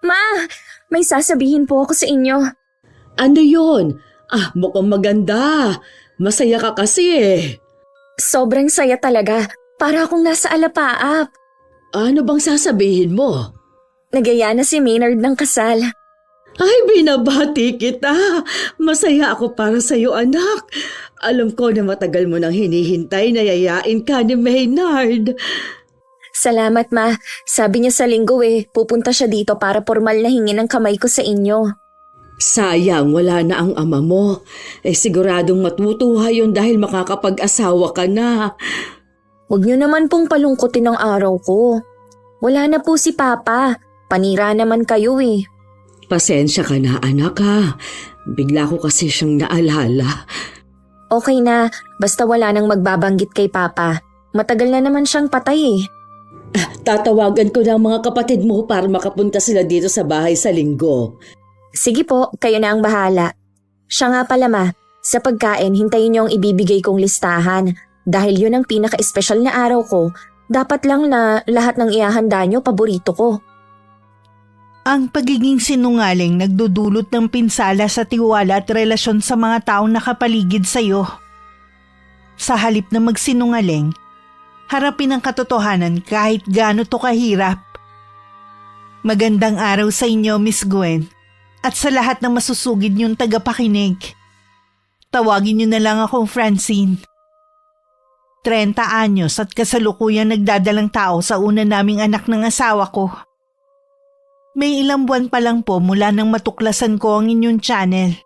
Ma, may sasabihin po ako sa inyo. Ano yun? Mukhang maganda. Masaya ka kasi eh. Sobrang saya talaga. Para akong nasa alapaap. Ano bang sasabihin mo? Nagaya na si Maynard ng kasal. Ay, binabati kita. Masaya ako para sa'yo, anak. Alam ko na matagal mo nang hinihintay na yayain ka ni Maynard. Salamat, Ma. Sabi niya sa linggo pupunta siya dito para formal na hingin ang kamay ko sa inyo. Sayang, wala na ang ama mo. Siguradong matutuwa yun dahil makakapag-asawa ka na. Huwag niyo naman pong palungkutin ang araw ko. Wala na po si Papa. Panira naman kayo Pasensya ka na, anak ha. Bigla ko kasi siyang naalala. Okay na, basta wala nang magbabanggit kay Papa. Matagal na naman siyang patay Tatawagan ko na ang mga kapatid mo para makapunta sila dito sa bahay sa linggo. Sige po, kayo na ang bahala. Siya nga pala Ma, sa pagkain hintayin niyo ang ibibigay kong listahan. Dahil yun ang pinaka-espesyal na araw ko, dapat lang na lahat ng ihahanda niyo paborito ko. Ang pagiging sinungaling nagdudulot ng pinsala sa tiwala at relasyon sa mga taong nakapaligid sa iyo. Sa halip na magsinungaling, harapin ang katotohanan kahit gaano to kahirap. Magandang araw sa inyo, Miss Gwen, at sa lahat ng masusugid niyong tagapakinig. Tawagin niyo na lang akong Francine. 30 anyos at kasalukuyang nagdadalang tao sa una naming anak ng asawa ko. May ilang buwan pa lang po mula nang matuklasan ko ang inyong channel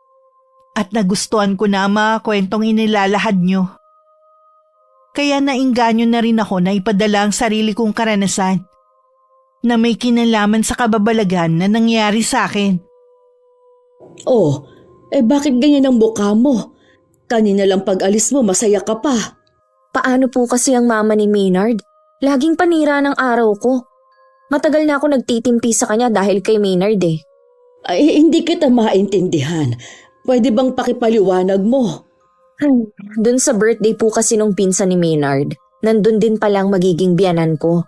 at nagustuhan ko na ang mga kwentong inilalahad nyo. Kaya nainganyo na rin ako na ipadala ang sarili kong karanasan na may kinalaman sa kababalagan na nangyari sa akin. Oh, bakit ganyan ang mukha mo? Kanina lang pag-alis mo, masaya ka pa. Paano po kasi ang mama ni Maynard? Laging panira ng araw ko. Matagal na ako nagtitimpi sa kanya dahil kay Maynard Hindi kita maintindihan. Pwede bang pakipaliwanag mo? Dun sa birthday po kasi nung pinsan ni Maynard, nandun din palang magiging biyanan ko.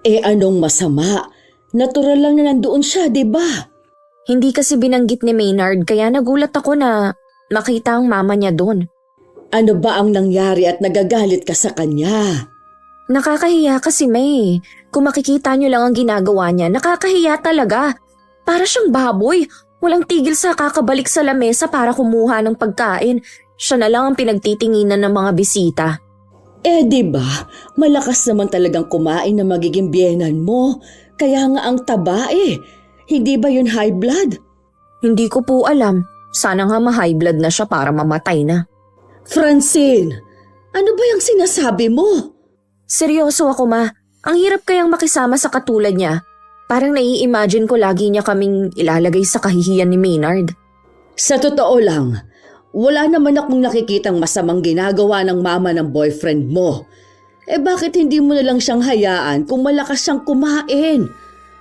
Anong masama? Natural lang na nandoon siya, di ba? Hindi kasi binanggit ni Maynard kaya nagulat ako na makita ang mama niya doon. Ano ba ang nangyari at nagagalit ka sa kanya? Nakakahiya kasi May. Kung makikita niyo lang ang ginagawa niya, nakakahiya talaga. Para siyang baboy. Walang tigil sa kakabalik sa lamesa para kumuha ng pagkain. Siya na lang ang pinagtitinginan ng mga bisita. Di ba? Malakas naman talagang kumain na magiging biyenan mo. Kaya nga ang taba Hindi ba yun high blood? Hindi ko po alam. Sana nga ma-high blood na siya para mamatay na. Francine, ano ba yung sinasabi mo? Seryoso ako Ma. Ang hirap kayang makisama sa katulad niya. Parang nai-imagine ko lagi niya kaming ilalagay sa kahihiyan ni Maynard. Sa totoo lang, wala naman akong nakikitang masamang ginagawa ng mama ng boyfriend mo. Bakit hindi mo na lang siyang hayaan kung malakas siyang kumain?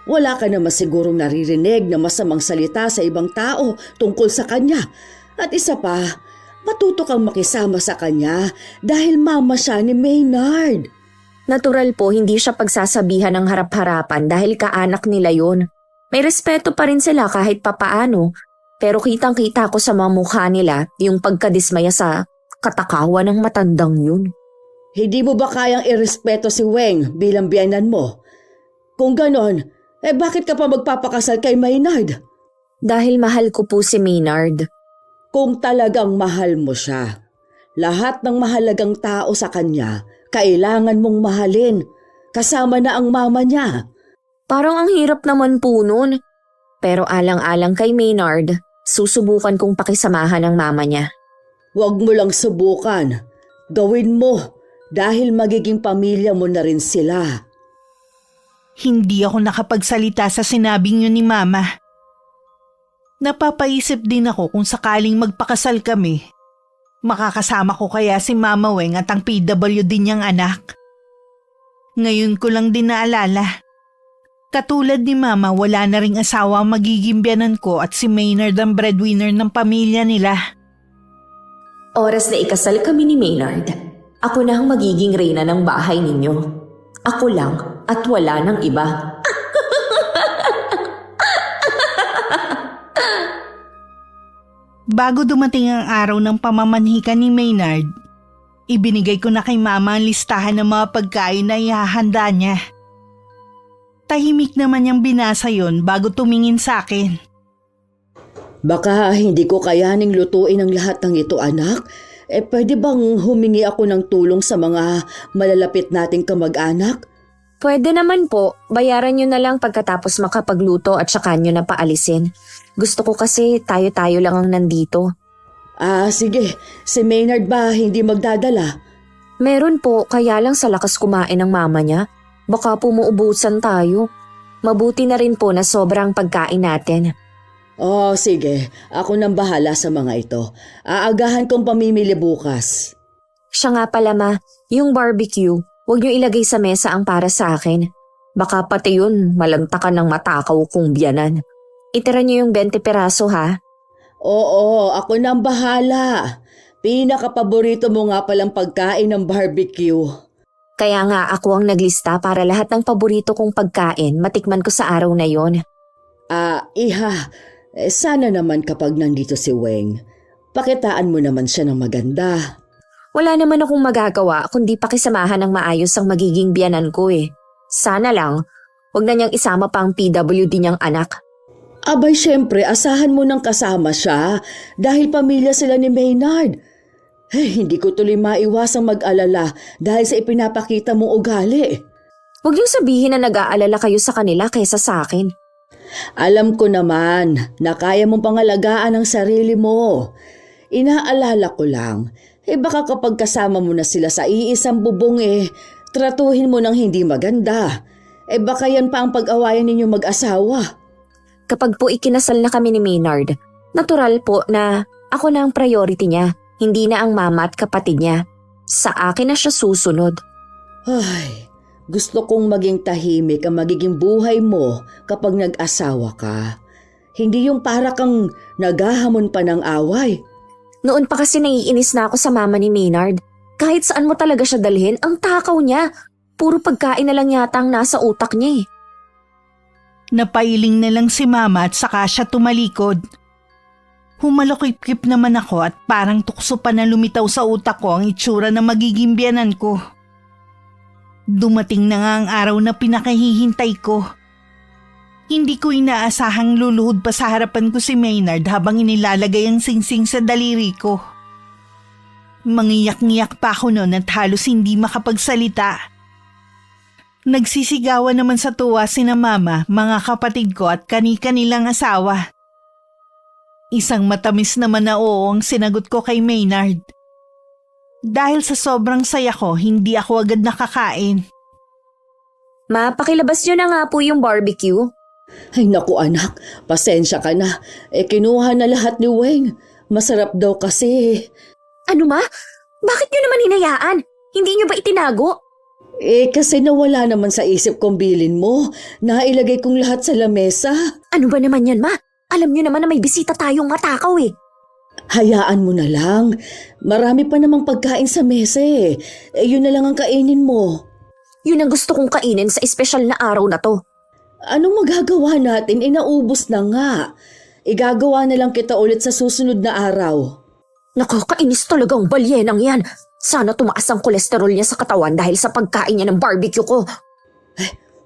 Wala ka naman sigurong naririnig na masamang salita sa ibang tao tungkol sa kanya. At isa pa, matuto kang makisama sa kanya dahil mama siya ni Maynard. Natural po hindi siya pagsasabihan ng harap-harapan dahil kaanak nila yun. May respeto pa rin sila kahit papaano. Pero kitang-kita ko sa mga mukha nila yung pagkadismaya sa katakawan ng matandang yun. Hindi mo ba kayang irespeto si Weng bilang biyenan mo? Kung ganon, bakit ka pa magpapakasal kay Maynard? Dahil mahal ko po si Maynard. Kung talagang mahal mo siya, lahat ng mahalagang tao sa kanya, kailangan mong mahalin, kasama na ang mama niya. Parang ang hirap naman po nun. Pero alang-alang kay Maynard, susubukan kong pakisamahan ang mama niya. Huwag mo lang subukan. Gawin mo dahil magiging pamilya mo na rin sila. Hindi ako nakapagsalita sa sinabing yun ni Mama. Napapaisip din ako kung sakaling magpakasal kami. Makakasama ko kaya si Mama Weng at ang PWD niyang anak. Ngayon ko lang din naalala. Katulad ni Mama, wala na ring asawa ang magiging biyanan ko at si Maynard ang breadwinner ng pamilya nila. Oras na ikasal kami ni Maynard. Ako na ang magiging reyna ng bahay ninyo. Ako lang at wala ng iba. Bago dumating ang araw ng pamamanhikan ni Maynard, ibinigay ko na kay Mama ang listahan ng mga pagkain na ihahanda niya. Tahimik naman niyang binasa yon bago tumingin sa akin. Baka hindi ko kayaning lutuin ang lahat ng ito, anak. Pwede bang humingi ako ng tulong sa mga malalapit nating kamag-anak? Pwede naman po, bayaran nyo na lang pagkatapos makapagluto at saka nyo na paalisin. Gusto ko kasi tayo-tayo lang ang nandito. Sige. Si Maynard ba hindi magdadala? Meron po, kaya lang sa lakas kumain ng mama niya. Baka pumuubusan tayo. Mabuti na rin po na sobrang pagkain natin. Sige. Ako nang bahala sa mga ito. Aagahan kong pamimili bukas. Siya nga pala ma, yung barbecue, huwag nyo ilagay sa mesa ang para sa akin. Baka pati yun, malantakan ng matakaw kong biyanan. Itira nyo yung 20 peraso ha. Oo, ako nang bahala. Pinakapaborito mo nga palang pagkain ng barbecue. Kaya nga ako ang naglista para lahat ng paborito kong pagkain matikman ko sa araw na yon. Iha, sana naman kapag nandito si Weng, pakitaan mo naman siya ng maganda. Wala naman akong magagawa kundi pakisamahan ng maayos ang magiging biyanan ko eh. Sana lang, wag na niyang isama pa ang PWD niyang anak. Abay syempre, asahan mo nang kasama siya dahil pamilya sila ni Maynard. Hindi ko tuloy maiwasang mag-alala dahil sa ipinapakita mong ugali. Huwag niyong sabihin na nag-aalala kayo sa kanila kaysa sa akin. Alam ko naman na kaya mong pangalagaan ang sarili mo. Inaalala ko lang, baka kapag kasama mo na sila sa iisang bubong tratuhin mo ng hindi maganda. Baka yan pa ang pag-awayan ninyong mag-asawa. Kapag po ikinasal na kami ni Maynard, natural po na ako na ang priority niya. Hindi na ang mama at kapatid niya. Sa akin na siya susunod. Gusto kong maging tahimik ang magiging buhay mo kapag nag-asawa ka. Hindi yung para kang naghahamon pa ng away. Noon pa kasi naiinis na ako sa mama ni Maynard. Kahit saan mo talaga siya dalhin, ang takaw niya. Puro pagkain na lang yata ang nasa utak niya eh. Napailing na lang si Mama at saka siya tumalikod. Humalukip-kip naman ako at parang tukso pa na lumitaw sa utak ko ang itsura na magiging biyanan ko. Dumating na nga ang araw na pinakahihintay ko. Hindi ko inaasahang luluhod pa sa harapan ko si Maynard habang inilalagay ang singsing sa daliri ko. Mangiyak-ngiyak pa ako noon at halos hindi makapagsalita. Nagsisigawan naman sa tuwa sina Mama, mga kapatid ko at kani-kanilang asawa. Isang matamis naman na oo ang sinagot ko kay Maynard. Dahil sa sobrang saya ko, hindi ako agad nakakain. Ma, pakilabas nyo na nga po yung barbecue. Ay naku anak, pasensya ka na. Kinuha na lahat ni Weng. Masarap daw kasi. Ano ma? Bakit nyo naman hinayaan? Hindi nyo ba itinago? Kasi nawala naman sa isip kong bilin mo. Nailagay kong lahat sa lamesa. Ano ba naman yan ma? Alam nyo naman na may bisita tayong matakaw eh. Hayaan mo na lang. Marami pa namang pagkain sa mesa eh. Yun na lang ang kainin mo. Yun ang gusto kong kainin sa espesyal na araw na to. Anong magagawa natin? Naubos na nga. Igagawa na lang kita ulit sa susunod na araw. Nakakainis talagang balyenang yan. Sana tumaas ang kolesterol niya sa katawan dahil sa pagkain niya ng barbecue ko.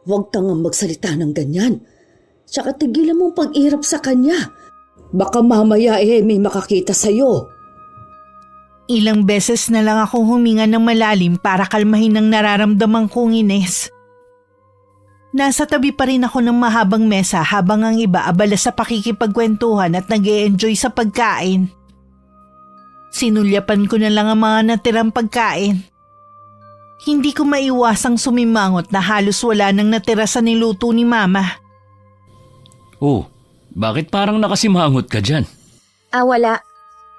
Huwag kang magsalita ng ganyan. Tsaka tigilan mong pag-irap sa kanya. Baka mamaya may makakita sa'yo. Ilang beses na lang akong huminga ng malalim para kalmahin ang nararamdaman kong inis. Nasa tabi pa rin ako ng mahabang mesa habang ang iba abala sa pakikipagkwentuhan at nag-e-enjoy sa pagkain. Sinulyapan ko na lang ang mga natirang pagkain. Hindi ko maiwasang sumimangot na halos wala nang natira sa niluto ni Mama. Oh, bakit parang nakasimangot ka dyan? Wala.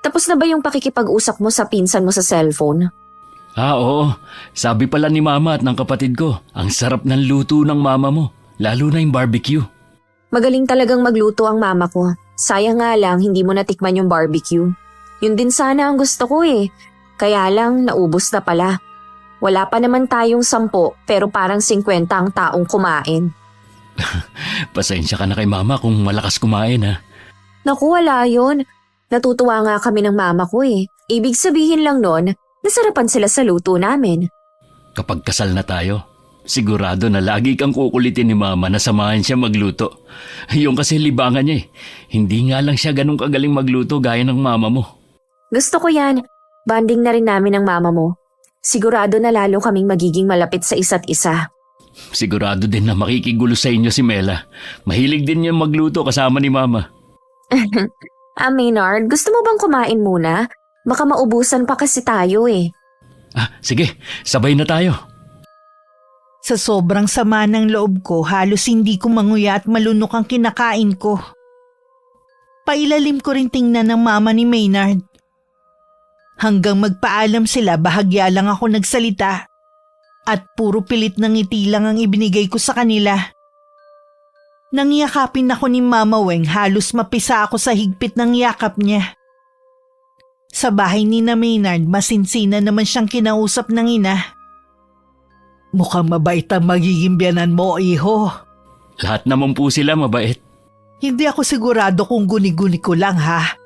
Tapos na ba yung pakikipag-usap mo sa pinsan mo sa cellphone? Oo. Sabi pala ni Mama at ng kapatid ko, ang sarap ng luto ng mama mo, lalo na yung barbecue. Magaling talagang magluto ang mama ko. Sayang nga lang hindi mo natikman yung barbecue. Yun din sana ang gusto ko eh. Kaya lang naubos na pala. Wala pa naman tayong 10 pero parang 50 ang taong kumain. Pasensya ka na kay Mama kung malakas kumain ha. Naku, wala yun. Natutuwa nga kami ng mama ko eh. Ibig sabihin lang nun, nasarapan sila sa luto namin. Kapag kasal na tayo, sigurado na lagi kang kukulitin ni mama na samahan siya magluto. Yung kasi libangan niya eh. Hindi nga lang siya ganun kagaling magluto gaya ng mama mo. Gusto ko yan. Bonding na rin namin ng mama mo. Sigurado na lalo kaming magiging malapit sa isa't isa. Sigurado din na makikigulo sa inyo si Mela. Mahilig din niya magluto kasama ni mama. Maynard, gusto mo bang kumain muna? Baka maubusan pa kasi tayo eh. Sige, sabay na tayo. Sa sobrang sama ng loob ko, halos hindi ko manguya at malunok ang kinakain ko. Pailalim ko rin tingnan ng mama ni Maynard. Hanggang magpaalam sila, bahagya lang ako nagsalita. At puro pilit ng ngiti lang ang ibinigay ko sa kanila. Nangyakapin ako ni Mama Weng, halos mapisa ako sa higpit ng yakap niya. Sa bahay ni na Maynard, masinsina naman siyang kinausap ng ina. Mukhang mabait ang magiging biyanan mo, iho. Lahat naman po sila mabait. Hindi ako sigurado kung guni-guni ko lang ha.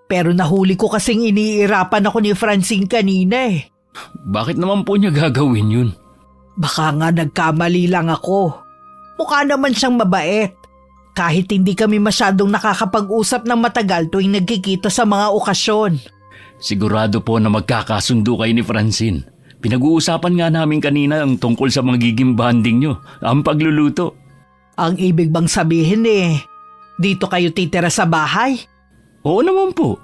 Pero nahuli ko kasing iniirapan ako ni Francine kanina eh. Bakit naman po niya gagawin yun? Baka nga nagkamali lang ako. Mukha naman siyang mabait. Kahit hindi kami masyadong nakakapag-usap ng matagal tuwing nagkikita sa mga okasyon. Sigurado po na magkakasundo kayo ni Francine. Pinag-uusapan nga namin kanina ang tungkol sa magiging bonding nyo, ang pagluluto. Ang ibig bang sabihin dito kayo titira sa bahay? Oo naman po.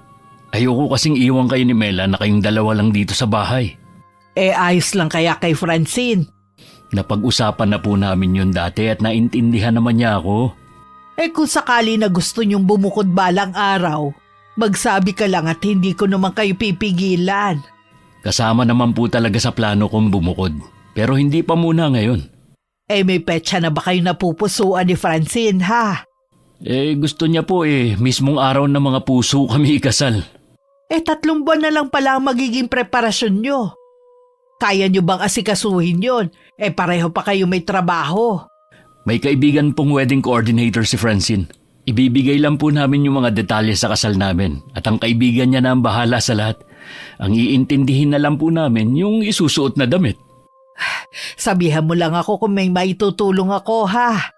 Ayoko kasing iwan kayo ni Mela na kayong dalawa lang dito sa bahay. Ayos lang kaya kay Francine. Napag-usapan na po namin yun dati at naintindihan naman niya ako. Kung sakali na gusto niyong bumukod balang araw, magsabi ka lang at hindi ko naman kayo pipigilan. Kasama naman po talaga sa plano kong bumukod. Pero hindi pa muna ngayon. May petsa na ba kayo napupusuan ni Francine ha? Gusto niya po mismong araw ng mga puso kami ikasal. 3 buwan na lang pala ang magiging preparasyon niyo. Kaya niyo bang asikasuhin yon? Pareho pa kayo may trabaho. May kaibigan pong wedding coordinator si Francine. Ibibigay lang po namin yung mga detalye sa kasal namin at ang kaibigan niya na ang bahala sa lahat. Ang iintindihin na lang po namin yung isusuot na damit. Sabihan mo lang ako kung may maitutulong ako ha.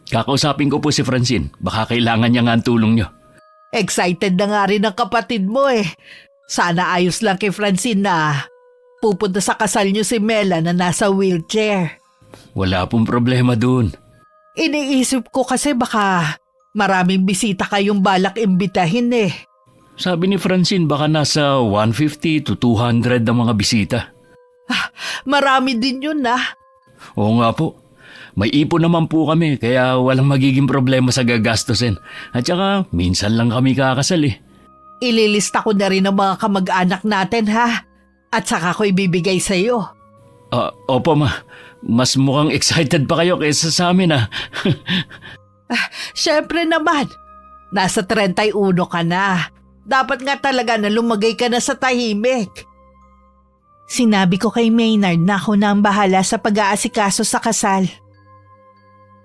Kakausapin ko po si Francine. Baka kailangan niya nga ang tulong niyo. Excited na nga rin ang kapatid mo Sana ayos lang kay Francine na pupunta sa kasal niyo si Mela na nasa wheelchair. Wala pong problema dun. Iniisip ko kasi baka maraming bisita kayong balak imbitahin Sabi ni Francine baka nasa 150 to 200 ang mga bisita. Marami din yun Oo nga po. May ipon naman po kami kaya walang magiging problema sa gagastusin. At saka minsan lang kami kakasal Ililista ko na rin ang mga kamag-anak natin ha. At saka ko ibibigay sa iyo. Opo ma. Mas mukhang excited pa kayo kaysa sa amin Syempre naman. Nasa 31 ka na. Dapat nga talaga na lumagay ka na sa tahimik. Sinabi ko kay Maynard na ako na ang bahala sa pag-aasikaso sa kasal.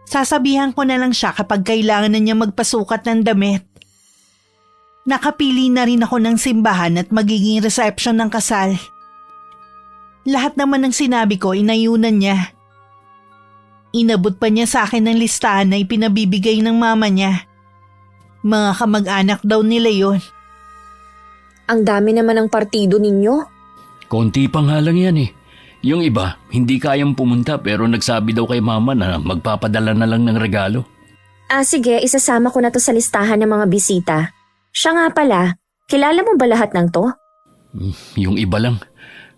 Sasabihan ko na lang siya kapag kailangan na niya magpasukat ng damit. Nakapili na rin ako ng simbahan at magiging reception ng kasal. Lahat naman ng sinabi ko inayunan niya. Inabot pa niya sa akin ng listahan na ipinabibigay ng mama niya. Mga kamag-anak daw nila yon. Ang dami naman ng partido ninyo. Konti pa nga lang yan Yung iba, hindi kayang pumunta pero nagsabi daw kay mama na magpapadala na lang ng regalo. Sige, isasama ko na to sa listahan ng mga bisita. Siya nga pala, kilala mo ba lahat ng to? Yung iba lang.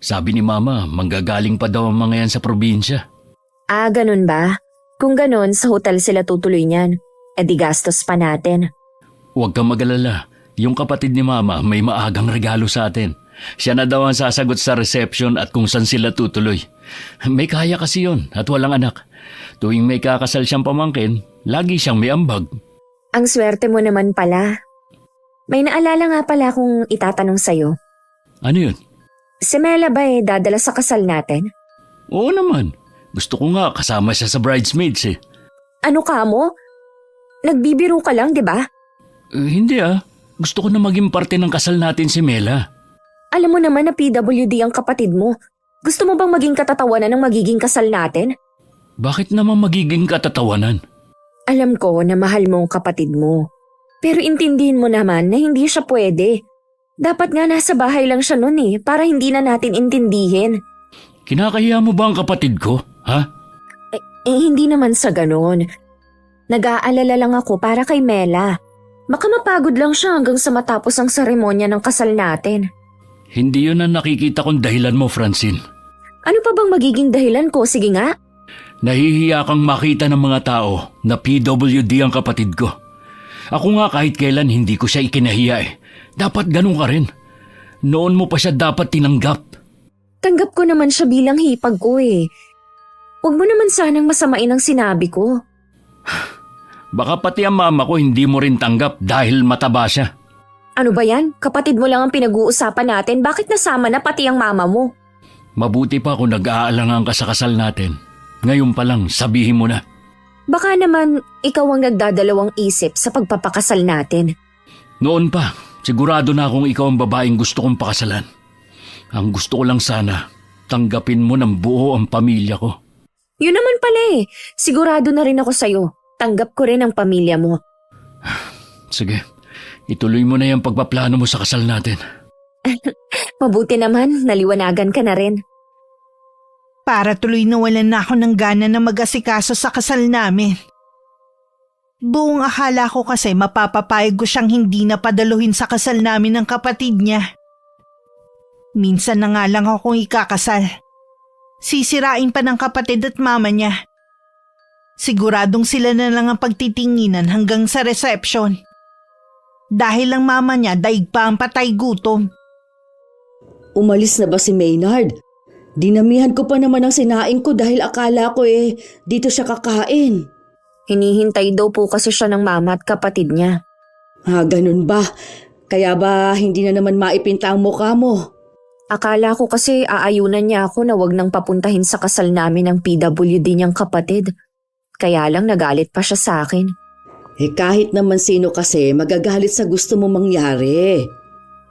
Sabi ni mama, manggagaling pa daw ang mga yan sa probinsya. Ganun ba? Kung ganun, sa hotel sila tutuloy niyan. Di gastos pa natin. Huwag kang mag-alala. Yung kapatid ni mama may maagang regalo sa atin. Siya na daw ang sasagot sa reception at kung saan sila tutuloy. May kaya kasi yon at walang anak. Tuwing may kakasal siyang pamangkin, lagi siyang may ambag. Ang swerte mo naman pala. May naalala nga pala kung itatanong sa'yo. Ano yun? Si Mela ba dadala sa kasal natin? Oo naman. Gusto ko nga kasama siya sa bridesmaids Ano ka mo? Nagbibiro ka lang, di ba? Hindi Gusto ko na maging parte ng kasal natin si Mela. Alam mo naman na PWD ang kapatid mo. Gusto mo bang maging katatawanan ng magiging kasal natin? Bakit naman magiging katatawanan? Alam ko na mahal mo ang kapatid mo. Pero intindihin mo naman na hindi siya pwede. Dapat nga nasa bahay lang siya nun para hindi na natin intindihin. Kinakahiya mo ba ang kapatid ko, ha? Hindi naman sa ganon. Nag-aalala lang ako para kay Mela. Baka mapagod lang siya hanggang sa matapos ang seremonya ng kasal natin. Hindi yun ang nakikita kong dahilan mo, Francine. Ano pa bang magiging dahilan ko? Sige nga. Nahihiya kang makita ng mga tao na PWD ang kapatid ko. Ako nga kahit kailan hindi ko siya ikinahiya Dapat ganun ka rin. Noon mo pa siya dapat tinanggap. Tanggap ko naman siya bilang hipag ko Huwag mo naman sanang masamain ang sinabi ko. Baka pati ang mama ko hindi mo rin tanggap dahil mataba siya. Ano ba yan? Kapatid mo lang ang pinag-uusapan natin. Bakit nasama na pati ang mama mo? Mabuti pa kung nag-aalangan ka sa kasal natin. Ngayon pa lang, sabihin mo na. Baka naman ikaw ang nagdadalawang isip sa pagpapakasal natin. Noon pa, sigurado na akong ikaw ang babaeng gusto kong pakasalan. Ang gusto ko lang sana, tanggapin mo ng buo ang pamilya ko. Yun naman pala Sigurado na rin ako sa'yo. Tanggap ko rin ang pamilya mo. Sige, ituloy mo na yung pagpaplano mo sa kasal natin. Mabuti naman, naliwanagan ka na rin. Para tuloy nawalan na ako ng gana na mag-asikaso sa kasal namin. Buong akala ko kasi mapapapayag ko siyang hindi na padaluhin sa kasal namin ng kapatid niya. Minsan na nga lang akong ikakasal. Sisirain pa ng kapatid at mama niya. Siguradong sila na lang ang pagtitinginan hanggang sa reception. Dahil ang mama niya daig pa ang patay gutom. Umalis na ba si Maynard? Dinamihan ko pa naman ang sinaing ko dahil akala ko dito siya kakain. Hinihintay daw po kasi siya ng mama at kapatid niya. Ganun ba? Kaya ba hindi na naman maipinta ang mukha mo? Akala ko kasi aayunan niya ako na wag nang papuntahin sa kasal namin ng PWD niyang kapatid. Kaya lang nagalit pa siya sa akin. Kahit naman sino kasi magagalit sa gusto mo mangyari.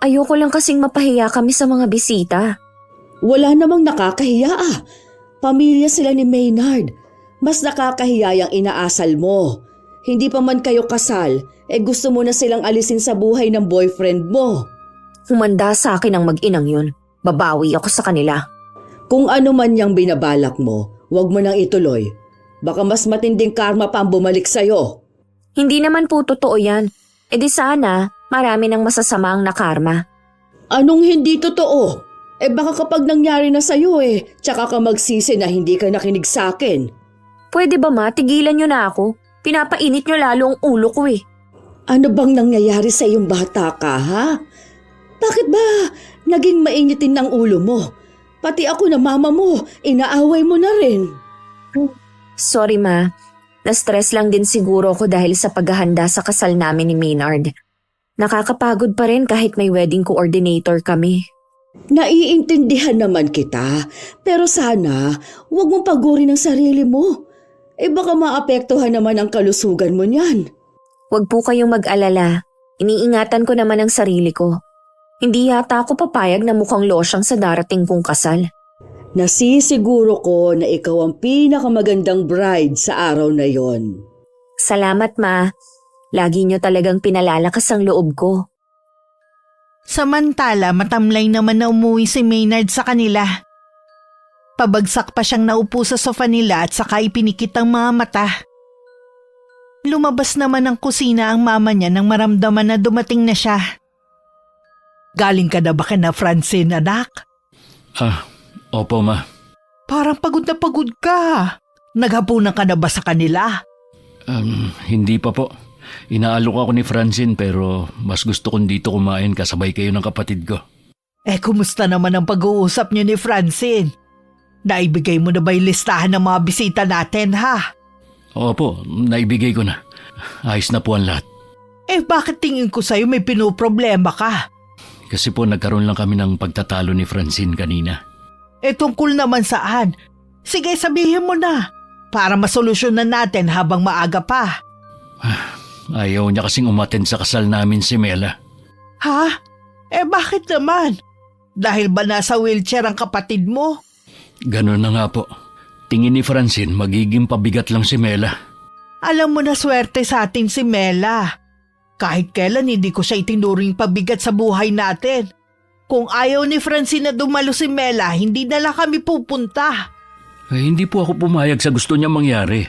Ayoko lang kasing mapahiya kami sa mga bisita. Wala namang nakakahiya Pamilya sila ni Maynard. Mas nakakahiya yung inaasal mo. Hindi pa man kayo kasal, gusto mo na silang alisin sa buhay ng boyfriend mo. Humanda sa akin ang mag-inang yun. Babawi ako sa kanila. Kung ano man yung binabalak mo, wag mo nang ituloy. Baka mas matinding karma pa ang bumalik sa'yo. Hindi naman po totoo yan. Di sana, marami ng masasama ang nakarma. Anong hindi totoo? Baka kapag nangyari na sa'yo tsaka ka magsisi na hindi ka nakinig sa'kin. Pwede ba tigilan niyo na ako? Pinapainit niyo lalo ang ulo ko Ano bang nangyayari sa iyong bata ka, ha? Bakit ba naging mainitin ng ulo mo? Pati ako na mama mo, inaaway mo na rin. Sorry ma, na-stress lang din siguro ako dahil sa paghahanda sa kasal namin ni Maynard. Nakakapagod pa rin kahit may wedding coordinator kami. Naiintindihan naman kita, pero sana huwag mong pagurin ang sarili mo. Baka maapektuhan naman ang kalusugan mo niyan. Huwag po kayong mag-alala. Iniingatan ko naman ang sarili ko. Hindi yata ako papayag na mukhang losyang sa darating kong kasal. Nasisiguro ko na ikaw ang pinakamagandang bride sa araw na yon. Salamat ma. Lagi niyo talagang pinalalakas ang loob ko. Samantala matamlay naman na umuwi si Maynard sa kanila. Pabagsak pa siyang naupo sa sofa nila at saka ipinikit ang mga mata. Lumabas naman ng kusina ang mama niya nang maramdaman na dumating na siya. Galing ka na ba kina Francine, anak? Opo ma. Parang pagod na pagod ka. Naghapunan ka na ba sa kanila? Hindi pa po. Inaalok ako ni Francine pero mas gusto kong dito kumain kasabay kayo ng kapatid ko. Kumusta naman ang pag-uusap niyo ni Francine? Naibigay mo na ba yung listahan ng mga bisita natin, ha? Opo, naibigay ko na. Ayos na po ang lahat. Bakit tingin ko sa'yo may pinoproblema ka? Kasi po nagkaroon lang kami ng pagtatalo ni Francine kanina. Tungkol naman saan? Sige, sabihin mo na. Para masolusyonan natin habang maaga pa. Ayaw niya kasing umattend sa kasal namin si Mela. Ha? Bakit naman? Dahil ba nasa wheelchair ang kapatid mo? Ganun na nga po. Tingin ni Francine magiging pabigat lang si Mela. Alam mo na swerte sa atin si Mela. Kahit kailan hindi ko siya itinuring pabigat sa buhay natin. Kung ayaw ni Francine na dumalo si Mela, hindi na lang kami pupunta. Hindi po ako pumayag sa gusto niya mangyari.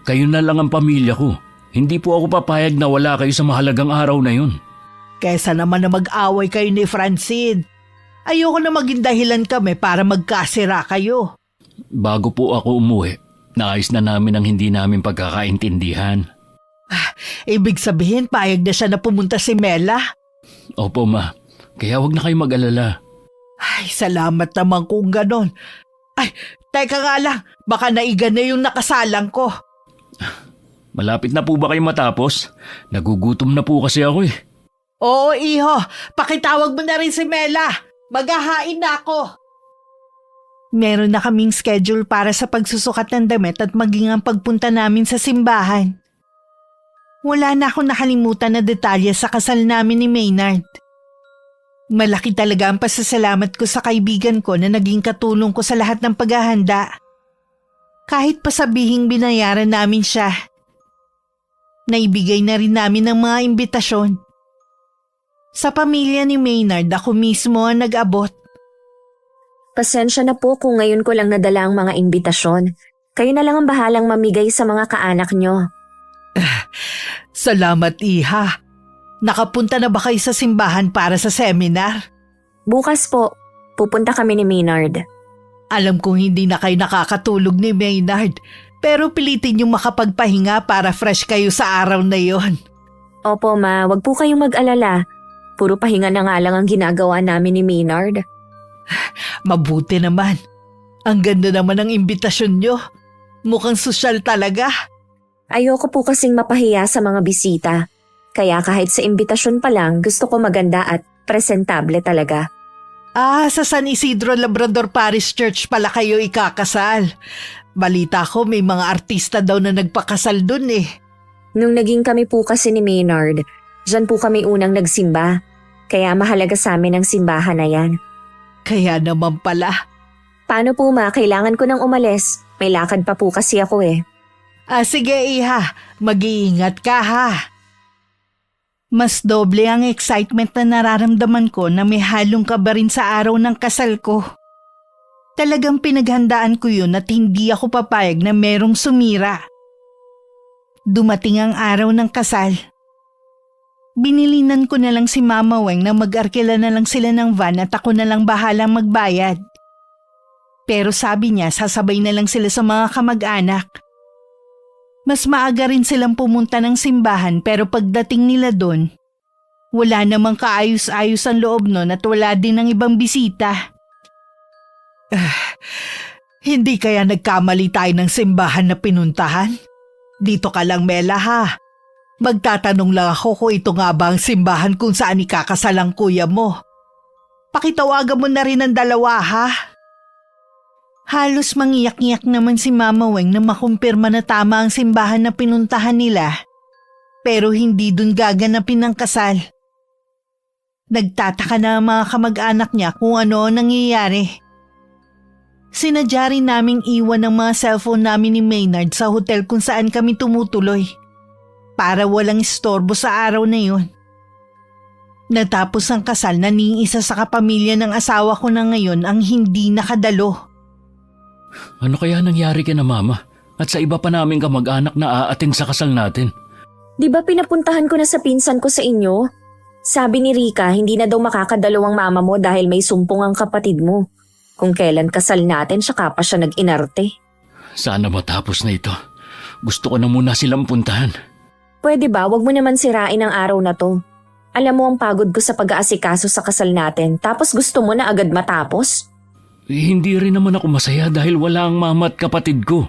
Kayo na lang ang pamilya ko. Hindi po ako papayag na wala kayo sa mahalagang araw na yun. Kesa naman na mag-away kayo ni Francine. Ayoko na maging dahilan kami para magkasira kayo. Bago po ako umuwi, naayos na namin ang hindi namin pagkakaintindihan. Ibig sabihin, payag na siya na pumunta si Mela? Opo, Ma. Kaya wag na kayo mag-alala. Ay, salamat naman kung ganon. Ay, teka nga lang, baka naiga na yung nakasalang ko. Malapit na po ba kayo matapos? Nagugutom na po kasi ako eh. Oo, iho, pakitawag mo na rin si Mela. Maghahain na ako. Meron na kaming schedule para sa pagsusukat ng damit at maging ang pagpunta namin sa simbahan. Wala na akong nakalimutan na detalye sa kasal namin ni Maynard. Malaki talaga ang pasasalamat ko sa kaibigan ko na naging katulong ko sa lahat ng paghahanda. Kahit pa sabihing binayaran namin siya. Naibigay na rin namin ang mga imbitasyon. Sa pamilya ni Maynard, ako mismo ang nag-abot. Pasensya na po kung ngayon ko lang nadala ang mga imbitasyon. Kayo na lang ang bahalang mamigay sa mga kaanak nyo. Salamat, Iha. Nakapunta na ba kayo sa simbahan para sa seminar? Bukas po, pupunta kami ni Maynard. Alam kong hindi na kayo nakakatulog ni Maynard, pero pilitin yung makapagpahinga para fresh kayo sa araw na yon. Opo, Ma, wag po kayong mag-alala. Puro pahinga na nga lang ang ginagawa namin ni Maynard. Mabuti naman. Ang ganda naman ng imbitasyon nyo. Mukhang sosyal talaga. Ayoko po kasing mapahiya sa mga bisita. Kaya kahit sa imbitasyon pa lang, gusto ko maganda at presentable talaga. Sa San Isidro Labrador Parish Church pala kayo ikakasal. Balita ko may mga artista daw na nagpakasal dun eh. Nung naging kami po kasi ni Maynard, dyan po kami unang nagsimba. Kaya mahalaga sa amin ang simbahan na yan. Kaya naman pala. Paano po, Ma? Kailangan ko nang umalis. May lakad pa po kasi ako eh. Sige, Iha. Mag-iingat ka ha. Mas doble ang excitement na nararamdaman ko na may halong kaba rin sa araw ng kasal ko. Talagang pinaghandaan ko yun at hindi ako papayag na merong sumira. Dumating ang araw ng kasal. Binilinan ko na lang si Mama Weng na mag-arkila na lang sila ng van at ako na lang bahalang magbayad. Pero sabi niya sasabay na lang sila sa mga kamag-anak. Mas maaga rin silang pumunta ng simbahan pero pagdating nila doon, wala namang kaayos-ayos ang loob nun at wala din ng ibang bisita. Hindi kaya nagkamali tayo ng simbahan na pinuntahan? Dito ka lang, Mela ha. Magtatanong lang ako kung ito nga ba ang simbahan kung saan ikakasal ang kuya mo. Pakitawagan mo na rin ang dalawa ha. Halos mangiyak-iyak naman si Mama Weng na makumpirma na tama ang simbahan na pinuntahan nila. Pero hindi dun gaganapin ang kasal. Nagtataka na ang mga kamag-anak niya kung ano ang nangyayari. Sinadya rin naming iwan ang mga cellphone namin ni Maynard sa hotel kung saan kami tumutuloy. Para walang istorbo sa araw na yun. Natapos ang kasal na ni isa sa kapamilya ng asawa ko na ngayon ang hindi nakadalo. Ano kaya nangyari kina Mama? At sa iba pa naming kamag-anak na aating sa kasal natin? Di ba pinapuntahan ko na sa pinsan ko sa inyo? Sabi ni Rika, hindi na daw makakadalawang mama mo dahil may sumpong ang kapatid mo. Kung kailan kasal natin, saka pa siya nag-inarte. Sana matapos na ito. Gusto ko na muna silang puntahan. Pwede ba, wag mo naman sirain ang araw na to. Alam mo ang pagod ko sa pag-aasikaso sa kasal natin, tapos gusto mo na agad matapos? Hindi rin naman ako masaya dahil wala ang mama at kapatid ko.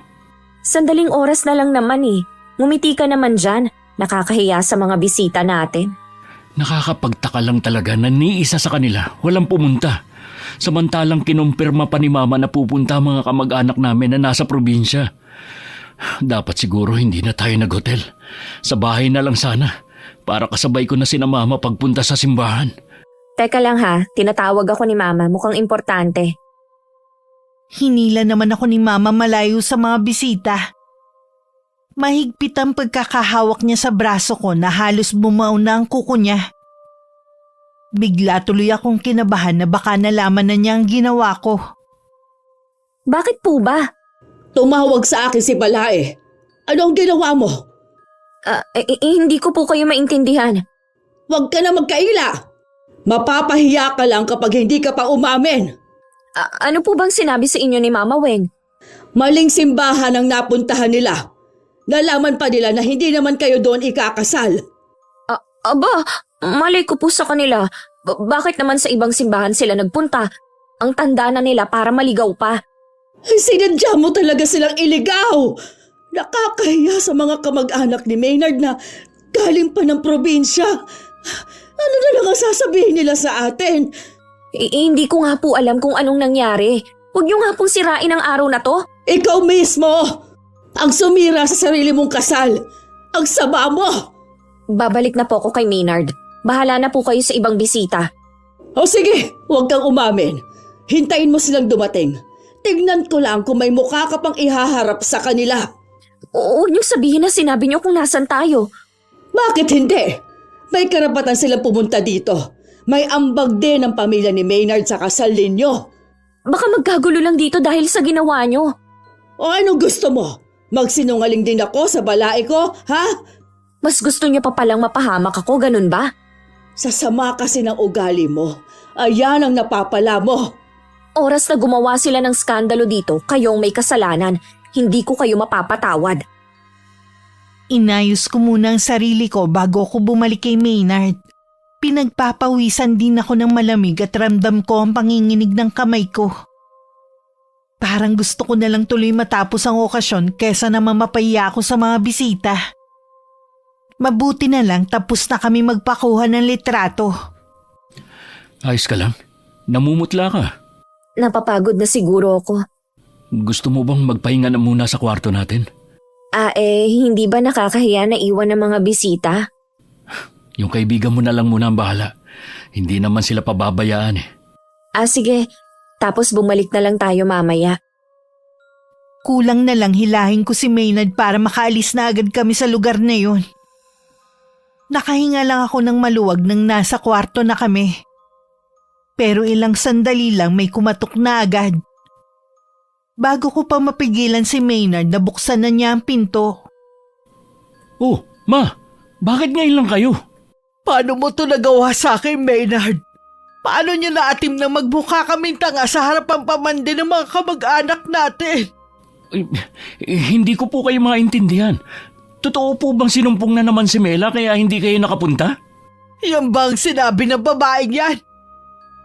Sandaling oras na lang naman eh. Ngumiti ka naman dyan. Nakakahiya sa mga bisita natin. Nakakapagtaka lang talaga na ni isa sa kanila walang pumunta. Samantalang kinumpirma pa ni Mama na pupunta mga kamag-anak namin na nasa probinsya. Dapat siguro hindi na tayo nag-hotel. Sa bahay na lang sana. Para kasabay ko na sina Mama pagpunta sa simbahan. Teka lang ha, tinatawag ako ni Mama, mukhang importante. Hinila naman ako ni Mama malayo sa mga bisita. Mahigpit ang pagkakahawak niya sa braso ko na halos bumao na ang kuko niya. Bigla tuloy akong kinabahan na baka nalaman na niya ang ginawa ko. Bakit po ba? Tumawag sa akin si Balae. Ano ang ginawa mo? Hindi ko po kayo maintindihan. Huwag ka na magkaila. Mapapahiya ka lang kapag hindi ka pa umamin. Ano po bang sinabi sa inyo ni Mama Weng? Maling simbahan ang napuntahan nila. Nalaman pa nila na hindi naman kayo doon ikakasal. Aba, malay ko po sa kanila. Bakit naman sa ibang simbahan sila nagpunta? Ang tanda na nila para maligaw pa. Sinadya mo talaga silang iligaw. Nakakahiya sa mga kamag-anak ni Maynard na galing pa ng probinsya. Ano na lang ang sasabihin nila sa atin? Hindi ko nga po alam kung anong nangyari. Huwag niyo nga pong sirain ang araw na to. Ikaw mismo ang sumira sa sarili mong kasal. Ang sama mo. Babalik na po ako kay Maynard. Bahala na po kayo sa ibang bisita. O sige, huwag kang umamin. Hintayin mo silang dumating. Tignan ko lang kung may mukha ka pang ihaharap sa kanila. Huwag niyo sabihin na sinabi niyo kung nasan tayo. Bakit hindi? May karapatan silang pumunta dito. May ambag din ang pamilya ni Maynard sa kasal ninyo. Baka magkagulo lang dito dahil sa ginawa niyo. O anong gusto mo? Magsinungaling din ako sa balae ko, ha? Mas gusto niyo pa palang mapahamak ako, ganun ba? Sa sama kasi ng ugali mo. Ayan ang napapala mo. Oras na gumawa sila ng skandalo dito, kayong may kasalanan. Hindi ko kayo mapapatawad. Inayos ko muna ang sarili ko bago ako bumalik kay Maynard. Pinagpapawisan din ako ng malamig at ramdam ko ang panginginig ng kamay ko. Parang gusto ko na lang tuloy matapos ang okasyon kesa naman mapahiya ako sa mga bisita. Mabuti na lang tapos na kami magpakuha ng litrato. Ayos ka lang? Namumutla ka. Napapagod na siguro ako. Gusto mo bang magpahinga na muna sa kwarto natin? Hindi ba nakakahiya na iwan ng mga bisita? Yung kaibigan mo na lang muna ang bahala. Hindi naman sila pababayaan eh. Sige. Tapos bumalik na lang tayo mamaya. Kulang na lang hilahin ko si Maynard para makaalis na agad kami sa lugar na yun. Nakahinga lang ako ng maluwag nang nasa kwarto na kami. Pero ilang sandali lang may kumatok na agad. Bago ko pa mapigilan si Maynard, nabuksan na niya ang pinto. Oh, Ma! Bakit ngayon lang kayo? Paano mo to nagawa sa akin, Maynard? Paano niyo naatim na magbuka kaming tanga sa harapan pamandi ng mga kamag-anak natin? Hindi ko po kayo maintindihan. Totoo po bang sinumpong na naman si Mela kaya hindi kayo nakapunta? Yan bang sinabi ng babaeng yan?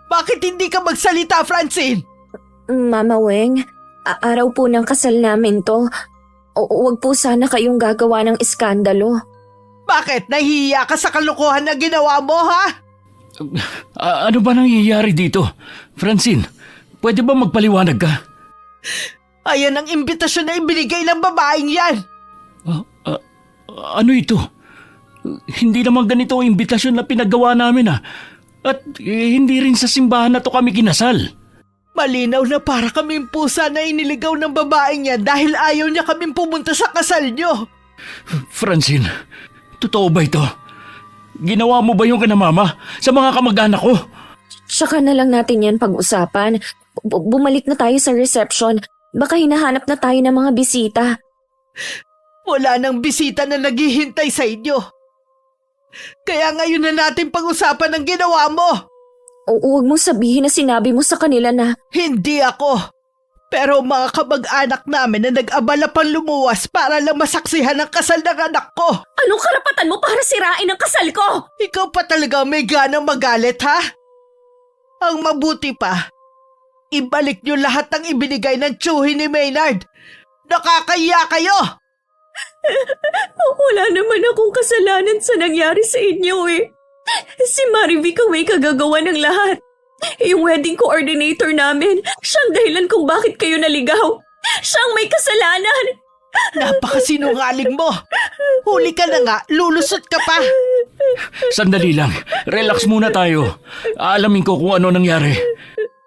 Bakit hindi ka magsalita, Francine? Mama Weng, araw po ng kasal namin to. Huwag po sana kayong gagawa ng iskandalo. Bakit? Nahihiya ka sa kalokohan na ginawa mo, ha? Ano ba nangyayari dito? Francine, pwede ba magpaliwanag ka? Ayan ang imbitasyon na ibinigay ng babaeng yan. Ano ito? Hindi naman ganito ang imbitasyon na pinagawa namin At hindi rin sa simbahan na to kami kinasal. Malinaw na para kaming pusa na iniligaw ng babaeng yan dahil ayaw niya kaming pumunta sa kasal niyo. Francine, totoo ba ito? Ginawa mo ba yung kana Mama sa mga kamag-anak ko? Tsaka na lang natin yan pag-usapan. Bumalik na tayo sa reception. Baka hinahanap na tayo ng mga bisita. Wala nang bisita na naghihintay sa inyo. Kaya ngayon na natin pag-usapan ang ginawa mo. Huwag mong sabihin na sinabi mo sa kanila na... Hindi ako. Pero mga kamag-anak namin na nag-abala pang lumuwas para lang masaksihan ang kasal ng anak ko. Anong karapatan mo para sirain ang kasal ko? Ikaw pa talaga may ganang magalit, ha? Ang mabuti pa, ibalik niyo lahat ng ibinigay ng tsuhi ni Maynard. Nakakaya kayo! Wala naman akong kasalanan sa nangyari sa inyo eh. Si Marivic ang may kagagawa ng lahat. Yung wedding coordinator namin, siyang dahilan kung bakit kayo naligaw. Siyang may kasalanan. Napakasinungaling mo. Huli ka na nga, lulusot ka pa. Sandali lang. Relax muna tayo. Aalamin ko kung ano nangyari.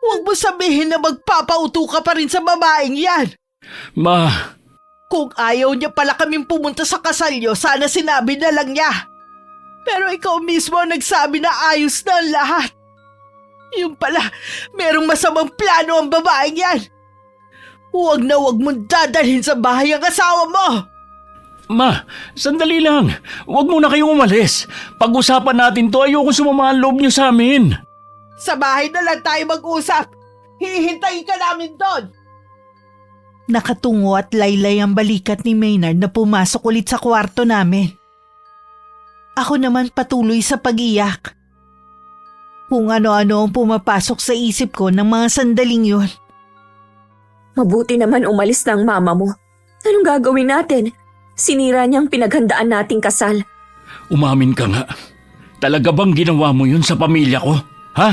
Huwag mo sabihin na magpapauto ka pa rin sa babaeng yan. Ma, Kung ayaw niya pala kaming pumunta sa kasal niyo, sana sinabi na lang niya. Pero ikaw mismo ang nagsabi na ayos na ang lahat. Yung pala, merong masamang plano ang babaeng yan. Huwag na huwag mong dadalhin sa bahay ang asawa mo. Ma, sandali lang. Huwag muna kayong umalis. Pag-usapan natin to, ayoko sumama ang loob niyo sa amin. Sa bahay na lang tayo mag-usap. Hihintayin ka namin doon. Nakatungo at laylay ang balikat ni Maynard na pumasok ulit sa kwarto namin. Ako naman patuloy sa pag-iyak. Kung ano-ano ang pumapasok sa isip ko ng mga sandaling yun. Mabuti naman umalis na ang mama mo. Anong gagawin natin? Sinira niyang pinaghandaan nating kasal. Umamin ka nga. Talaga bang ginawa mo yun sa pamilya ko? Ha?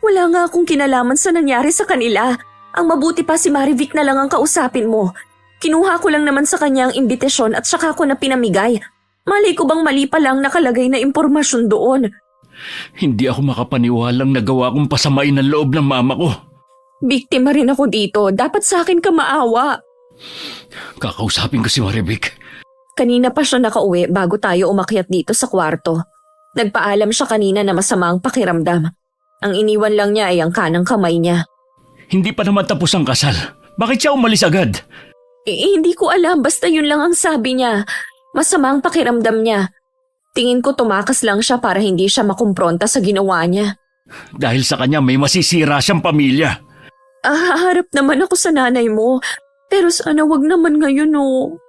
Wala nga akong kinalaman sa nangyari sa kanila. Ang mabuti pa si Marivic na lang ang kausapin mo. Kinuha ko lang naman sa kanya ang imbitasyon at saka ko na pinamigay. Malay ko bang mali pa lang nakalagay na impormasyon doon? Hindi ako makapaniwalang nagawa kong pasamain ang loob ng mama ko. Biktima rin ako dito. Dapat sa akin ka maawa. Kakausapin ko si Marivic. Kanina pa siya nakauwi bago tayo umakyat dito sa kwarto. Nagpaalam siya kanina na masama ang pakiramdam. Ang iniwan lang niya ay ang kanang kamay niya. Hindi pa naman tapos ang kasal. Bakit siya umalis agad? Hindi ko alam. Basta yun lang ang sabi niya. Masama ang pakiramdam niya. Tingin ko tumakas lang siya para hindi siya makumpronta sa ginawa niya. Dahil sa kanya may masisira siyang pamilya. Haharap naman ako sa nanay mo. Pero sana wag naman ngayon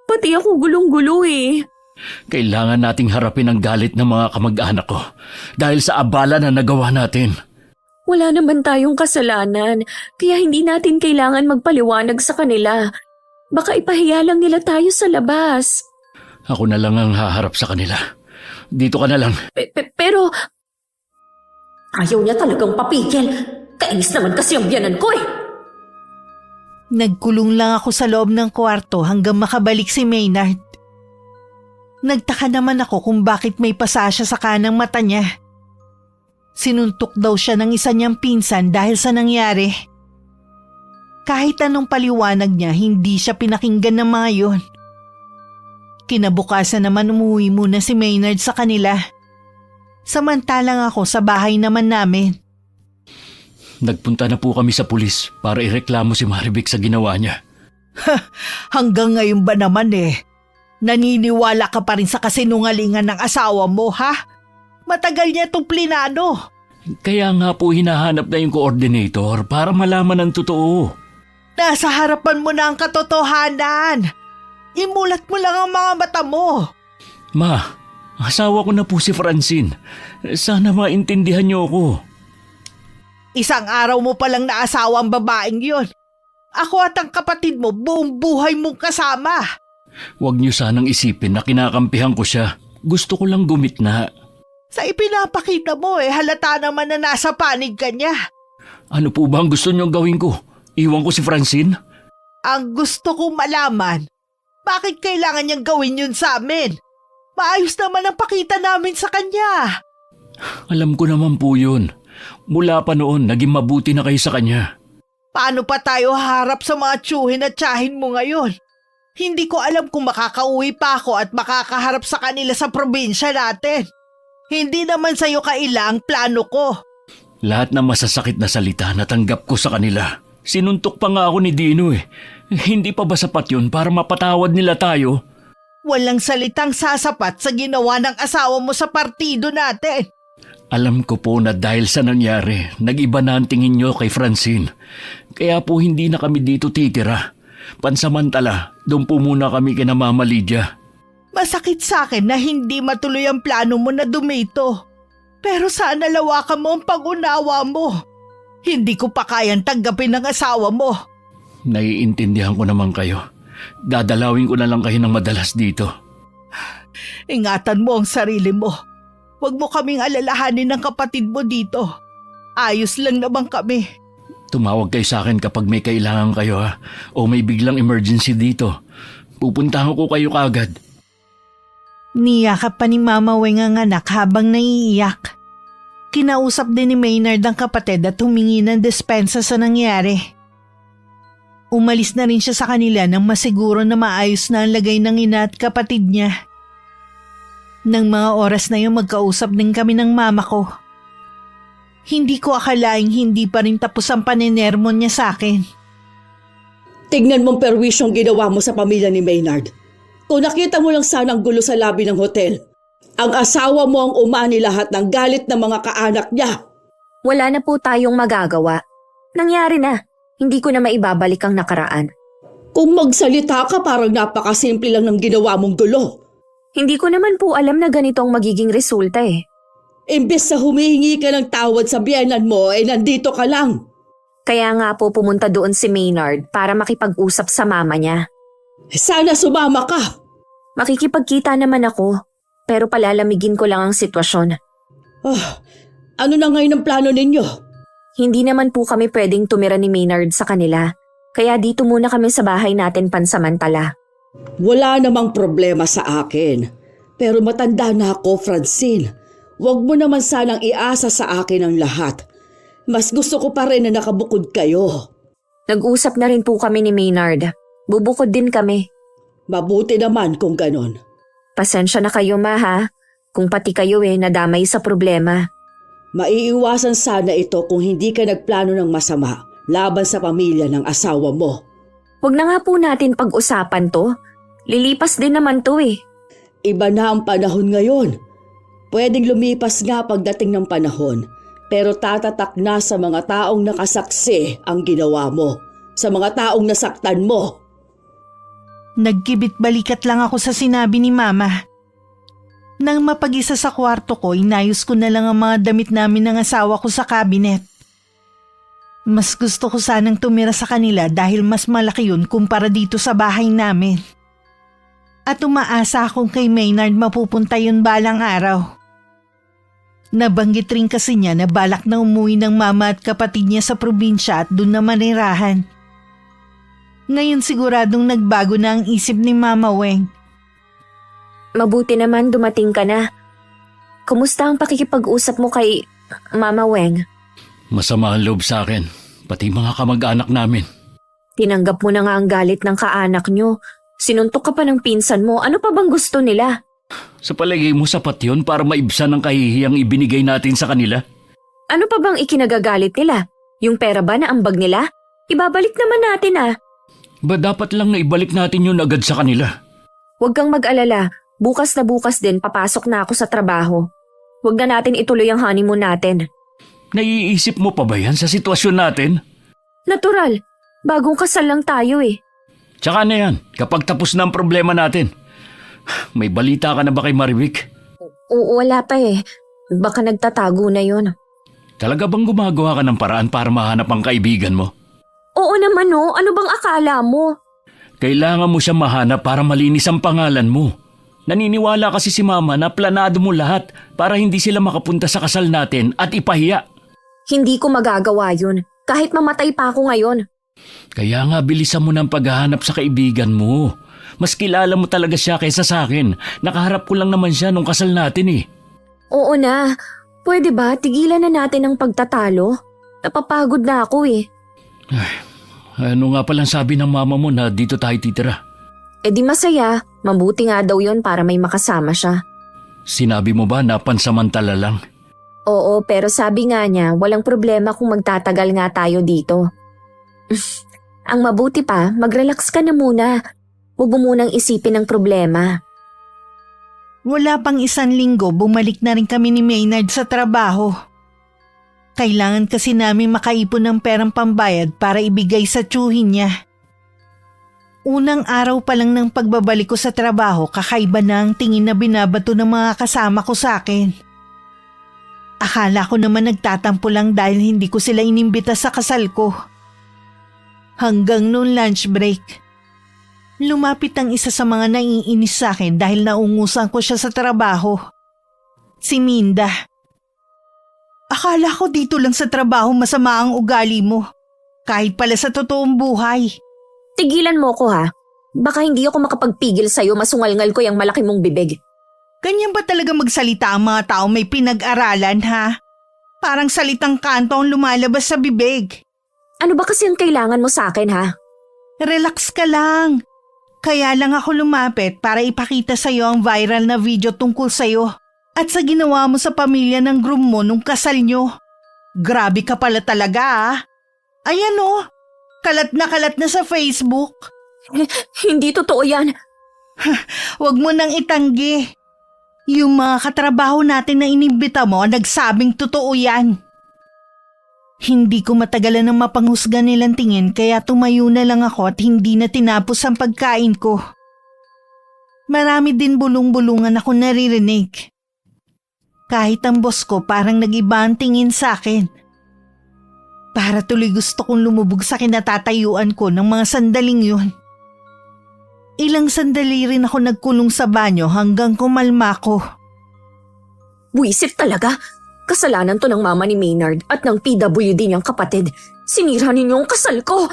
Pati ako gulong-gulo eh. Kailangan nating harapin ang galit ng mga kamag-anak ko dahil sa abala na nagawa natin. Wala naman tayong kasalanan, kaya hindi natin kailangan magpaliwanag sa kanila. Baka ipahiya lang nila tayo sa labas. Ako na lang ang haharap sa kanila. Dito ka na lang. Pero ayaw niya talagang papigil. Kainis naman kasi ang biyanan ko eh. Nagkulong lang ako sa loob ng kwarto hanggang makabalik si Maynard. Nagtaka naman ako kung bakit may pasasya sa kanang mata niya. Sinuntok daw siya ng isa niyang pinsan dahil sa nangyari. Kahit anong paliwanag niya, hindi siya pinakinggan ng mga yun. Kinabukasan naman umuwi muna si Maynard sa kanila. Samantalang ako sa bahay naman namin. Nagpunta na po kami sa pulis para ireklamo si Marivic sa ginawa niya. Hanggang ngayon ba naman naniniwala ka pa rin sa kasinungalingan ng asawa mo, ha? Matagal niya itong plinano. Kaya nga po hinahanap na yung coordinator para malaman ang totoo. Nasa harapan mo na ang katotohanan. Imulat mo lang ang mga mata mo. Ma, asawa ko na po si Francine. Sana maintindihan niyo ako. Isang araw mo palang naasawa ang babaeng yon. Ako at ang kapatid mo buong buhay mong kasama. Huwag niyo sanang isipin na kinakampihan ko siya. Gusto ko lang gumitna. Sa ipinapakita mo halata naman na nasa panig ka niya. Ano po ba ang gusto niyong gawin ko? Iwan ko si Francine? Ang gusto kong malaman, bakit kailangan niyang gawin yun sa amin? Maayos naman ang pakita namin sa kanya. Alam ko naman po yun. Mula pa noon, naging mabuti na kayo sa kanya. Paano pa tayo haharap sa mga tiyuhin at tiyahin mo ngayon? Hindi ko alam kung makakauwi pa ako at makakaharap sa kanila sa probinsya natin. Hindi naman sa'yo kaila ang plano ko. Lahat ng masasakit na salita natanggap ko sa kanila. Sinuntok pa nga ako ni Dino Hindi pa ba sapat yun para mapatawad nila tayo? Walang salitang sasapat sa ginawa ng asawa mo sa partido natin. Alam ko po na dahil sa nangyari, nag-iba na ang tingin niyo kay Francine. Kaya po hindi na kami dito titira. Pansamantala, doon po muna kami kina Mama Lydia. Masakit sa akin na hindi matuloy ang plano mo na dumito. Pero sana lawakan mo ang pag-unawa mo. Hindi ko pa kayang tanggapin ng asawa mo. Naiintindihan ko naman kayo. Dadalawin ko na lang kayo ng madalas dito. Ingatan mo ang sarili mo. Huwag mo kaming alalahanin ng kapatid mo dito. Ayos lang naman kami. Tumawag kayo sa akin kapag may kailangan kayo o may biglang emergency dito. Pupuntahan ko kayo kaagad. Niyakap pa ni Mama Weng ang anak habang naiiyak. Kinausap din ni Maynard ang kapatid at humingi ng dispensa sa nangyari. Umalis na rin siya sa kanila nang masiguro na maayos na ang lagay ng ina at kapatid niya. Nang mga oras na yun magkausap din kami ng mama ko. Hindi ko akalaing hindi pa rin tapos ang paninermon niya sa akin. Tignan mong perwisyong ginawa mo sa pamilya ni Maynard. Kung nakita mo lang sana ang gulo sa labi ng hotel, ang asawa mo ang umani lahat ng galit ng mga kaanak niya. Wala na po tayong magagawa. Nangyari na. Hindi ko na maibabalik ang nakaraan. Kung magsalita ka parang napakasimple lang ng ginawa mong gulo. Hindi ko naman po alam na ganito ang magiging resulta eh. Imbes sa humihingi ka ng tawad sa biyenan mo, nandito ka lang. Kaya nga po pumunta doon si Maynard para makipag-usap sa mama niya. Sana sumama ka. Makikipagkita naman ako, pero palalamigin ko lang ang sitwasyon. Ano na ngayon ang plano ninyo? Hindi naman po kami pwedeng tumira ni Maynard sa kanila, kaya dito muna kami sa bahay natin pansamantala. Wala namang problema sa akin. Pero matanda na ako, Francine. Huwag mo naman sanang iasa sa akin ang lahat. Mas gusto ko pa rin na nakabukod kayo. Nag-usap na rin po kami ni Maynard. Bubukod din kami. Mabuti naman kung ganon. Pasensya na kayo ma ha, kung pati kayo nadamay sa problema. Maiiwasan sana ito kung hindi ka nagplano ng masama laban sa pamilya ng asawa mo. Huwag na nga po natin pag-usapan to. Lilipas din naman to eh. Iba na ang panahon ngayon. Pwedeng lumipas nga pagdating ng panahon, pero tatatak na sa mga taong nakasaksi ang ginawa mo, sa mga taong nasaktan mo. Nagkibit-balikat lang ako sa sinabi ni Mama. Nang mapag-isa sa kwarto ko, inayos ko na lang ang mga damit namin ng asawa ko sa cabinet. Mas gusto ko sanang tumira sa kanila dahil mas malaki yun kumpara dito sa bahay namin. At umaasa akong kay Maynard mapupunta yun balang araw. Nabanggit rin kasi niya na balak na umuwi ng mama at kapatid niya sa probinsya at doon na manirahan. Ngayon siguradong nagbago na ang isip ni Mama Weng. Mabuti naman dumating ka na. Kumusta ang pakikipag-usap mo kay Mama Weng? Masama ang loob sa akin, pati mga kamag-anak namin. Tinanggap mo na nga ang galit ng kaanak nyo. Sinuntok ka pa ng pinsan mo. Ano pa bang gusto nila? Sa palagay mo sapat yun para maibsan ang kahihiyang ibinigay natin sa kanila? Ano pa bang ikinagagalit nila? Yung pera ba na ambag nila? Ibabalik naman natin Ba dapat lang na ibalik natin yun agad sa kanila? Huwag kang mag-alala. Bukas na bukas din papasok na ako sa trabaho. Huwag na natin ituloy ang honeymoon natin. Naiisip mo pa ba yan sa sitwasyon natin? Natural. Bagong kasal lang tayo eh. Tsaka na yan, kapag tapos na ang problema natin. May balita ka na ba kay Marivic? Oo, wala pa eh. Baka nagtatago na yon. Talaga bang gumagawa ka ng paraan para mahanap ang kaibigan mo? Oo naman ano bang akala mo? Kailangan mo siya mahanap para malinis ang pangalan mo. Naniniwala kasi si Mama na planado mo lahat para hindi sila makapunta sa kasal natin at ipahiya. Hindi ko magagawa yun. Kahit mamatay pa ako ngayon. Kaya nga bilisan mo ng paghahanap sa kaibigan mo. Mas kilala mo talaga siya kaysa sa akin. Nakaharap ko lang naman siya nung kasal natin eh. Oo na. Pwede ba tigilan na natin ang pagtatalo? Napapagod na ako eh. Ano nga palang sabi ng mama mo na dito tayo titira? Eh di masaya. Mabuti nga daw yon para may makasama siya. Sinabi mo ba na pansamantala lang? Oo, pero sabi nga niya walang problema kung magtatagal nga tayo dito. Ang mabuti pa, mag-relax ka na muna. Huwag mo munang isipin ang problema. Wala pang 1 linggo, bumalik na rin kami ni Maynard sa trabaho. Kailangan kasi namin makaipon ng perang pambayad para ibigay sa tiyuhin niya. Unang araw pa lang ng pagbabalik ko sa trabaho, kakaiba na ang tingin na binabato ng mga kasama ko sa akin. Akala ko naman nagtatampo lang dahil hindi ko sila inimbita sa kasal ko. Hanggang noon lunch break, lumapit ang isa sa mga naiinis sa akin dahil naungusan ko siya sa trabaho. Si Minda. Akala ko dito lang sa trabaho masama ang ugali mo. Kahit pala sa totoong buhay. Tigilan mo ko ha. Baka hindi ako makapagpigil sa'yo, masungalngal ko yung malaki mong bibig. Ganyan ba talaga magsalita ang mga tao may pinag-aralan, ha? Parang salitang kanto ang lumalabas sa bibig. Ano ba kasi ang kailangan mo sa akin, ha? Relax ka lang. Kaya lang ako lumapit para ipakita sa'yo ang viral na video tungkol sa'yo at sa ginawa mo sa pamilya ng groom mo nung kasal nyo. Grabe ka pala talaga, ah. Ayan oh, kalat na sa Facebook. Hindi totoo yan. Huwag mo nang itanggi. Yung mga katrabaho natin na inimbita mo nagsabing totoo yan. Hindi ko matagalan ng mapanghusga nilang tingin kaya tumayo na lang ako at hindi na tinapos ang pagkain ko. Marami din bulong-bulungan ako naririnig. Kahit ang boss ko parang nag-iba ang tingin sa akin. Para tuloy gusto kong lumubog sa kinatatayuan ko ng mga sandaling yun. Ilang sandali rin ako nagkulong sa banyo hanggang kumalma ko. Buisit talaga. Kasalanan to ng mama ni Maynard at ng PWD niyang kapatid. Sinira ninyo ang kasal ko.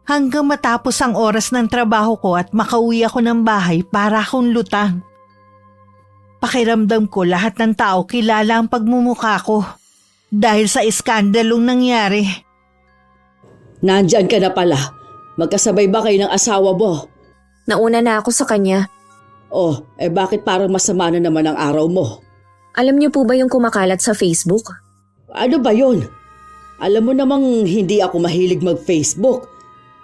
Hanggang matapos ang oras ng trabaho ko at makauwi ako ng bahay para akong lutang. Pakiramdam ko lahat ng tao kilala ang pagmumukha ko dahil sa iskandalong nangyari. Nandyan ka na pala. Magkasabay ba kayo ng asawa mo? Nauna na ako sa kanya. Oh, bakit parang masama na naman ang araw mo? Alam niyo po ba yung kumakalat sa Facebook? Ano ba yun? Alam mo namang hindi ako mahilig mag-Facebook.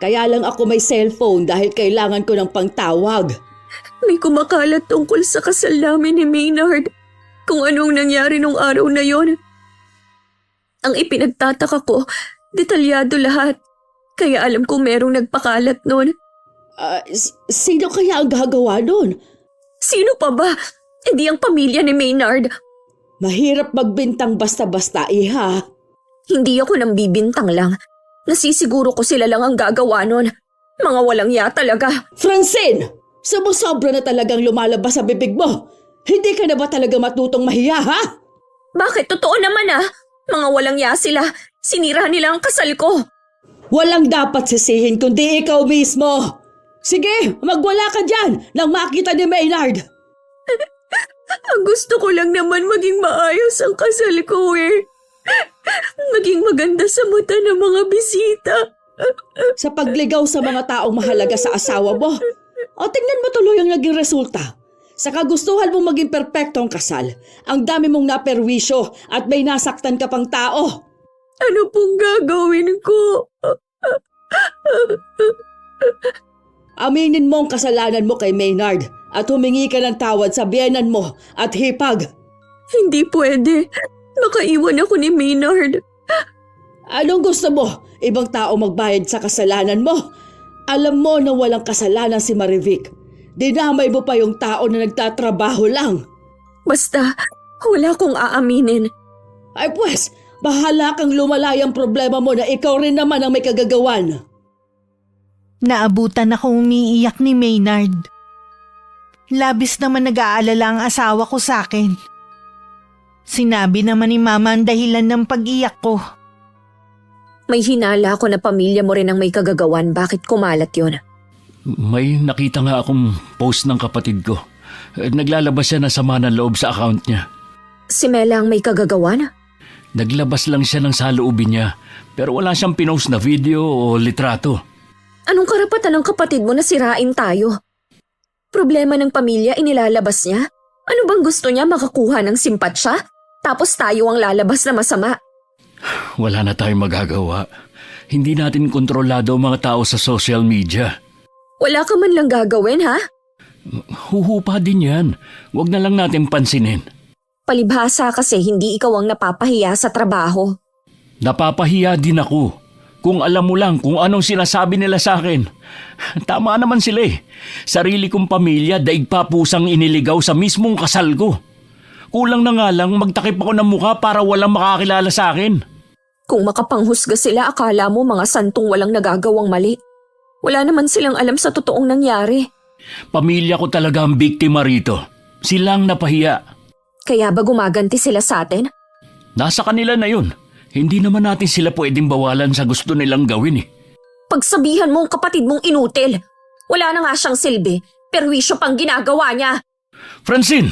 Kaya lang ako may cellphone dahil kailangan ko ng pangtawag. May kumakalat tungkol sa kasal namin ni Maynard. Kung anong nangyari nung araw na yon. Ang ipinagtataka ko, detalyado lahat. Kaya alam kong merong nagpakalat nun. Sino kaya ang gagawa nun? Sino pa ba? Hindi ang pamilya ni Maynard. Mahirap magbintang basta-basta, iha. Hindi ako nang bibintang lang. Nasisiguro ko sila lang ang gagawa nun. Mga walang ya talaga. Francine! Sumusobra na talagang lumalabas sa bibig mo. Hindi ka na ba talaga matutong mahiya, ha? Bakit? Totoo naman ah. Mga walang ya sila. Sinira nila ang kasal ko. Walang dapat sisihin kundi ikaw mismo. Sige, magwala ka dyan nang makita ni Maynard. Ang gusto ko lang naman maging maayos ang kasal ko eh. Maging maganda sa mata ng mga bisita. Sa pagligaw sa mga taong mahalaga sa asawa mo. O tingnan mo tuloy ang naging resulta. Sa kagustuhan mong maging perpektong kasal, ang dami mong naperwisyo at may nasaktan ka pang tao. Ano pong gagawin ko? Aminin mo ang kasalanan mo kay Maynard at humingi ka ng tawad sa biyenan mo at hipag. Hindi pwede. Makaiwan ako ni Maynard. Anong gusto mo? Ibang tao magbayad sa kasalanan mo? Alam mo na walang kasalanan si Marivic. Dinamay mo pa yung tao na nagtatrabaho lang. Basta, wala kong aaminin. Ay pues, bahala kang lumalay ang problema mo na ikaw rin naman ang may kagagawan. Naabutan ako umiiyak ni Maynard. Labis naman nag-aalala ang asawa ko sa akin. Sinabi naman ni Mama ang dahilan ng pag-iyak ko. May hinala ako na pamilya mo rin ang may kagagawan. Bakit kumalat yun? May nakita nga akong post ng kapatid ko. Naglalabas siya ng sama ng loob sa account niya. Si Mela ang may kagagawan? Naglabas lang siya ng saloobin niya pero wala siyang pinost na video o litrato. Anong karapatan ng kapatid mo na sirain tayo? Problema ng pamilya inilalabas niya? Ano bang gusto niya, makakuha ng simpatsya? Tapos tayo ang lalabas na masama. Wala na tayong magagawa. Hindi natin kontrolado ang mga tao sa social media. Wala ka man lang gagawin, ha? Huhupa din yan. Huwag na lang natin pansinin. Palibhasa kasi hindi ikaw ang napapahiya sa trabaho. Napapahiya din ako. Kung alam mo lang kung anong sinasabi nila sa akin. Tama naman sila eh. Sarili kong pamilya daig pa pusang iniligaw sa mismong kasal ko. Kulang na nga lang magtakip ako ng mukha para walang makakilala sa akin. Kung makapanghusga sila, akala mo mga santong walang nagagawang mali. Wala naman silang alam sa totoong nangyari. Pamilya ko talaga ang biktima rito. Silang napahiya. Kaya ba gumaganti sila sa atin? Nasa kanila na yun. Hindi naman natin sila pwedeng bawalan sa gusto nilang gawin eh. Pagsabihan mo ang kapatid mong inutil. Wala na nga siyang silbi, perwisyo pang ginagawa niya. Francine,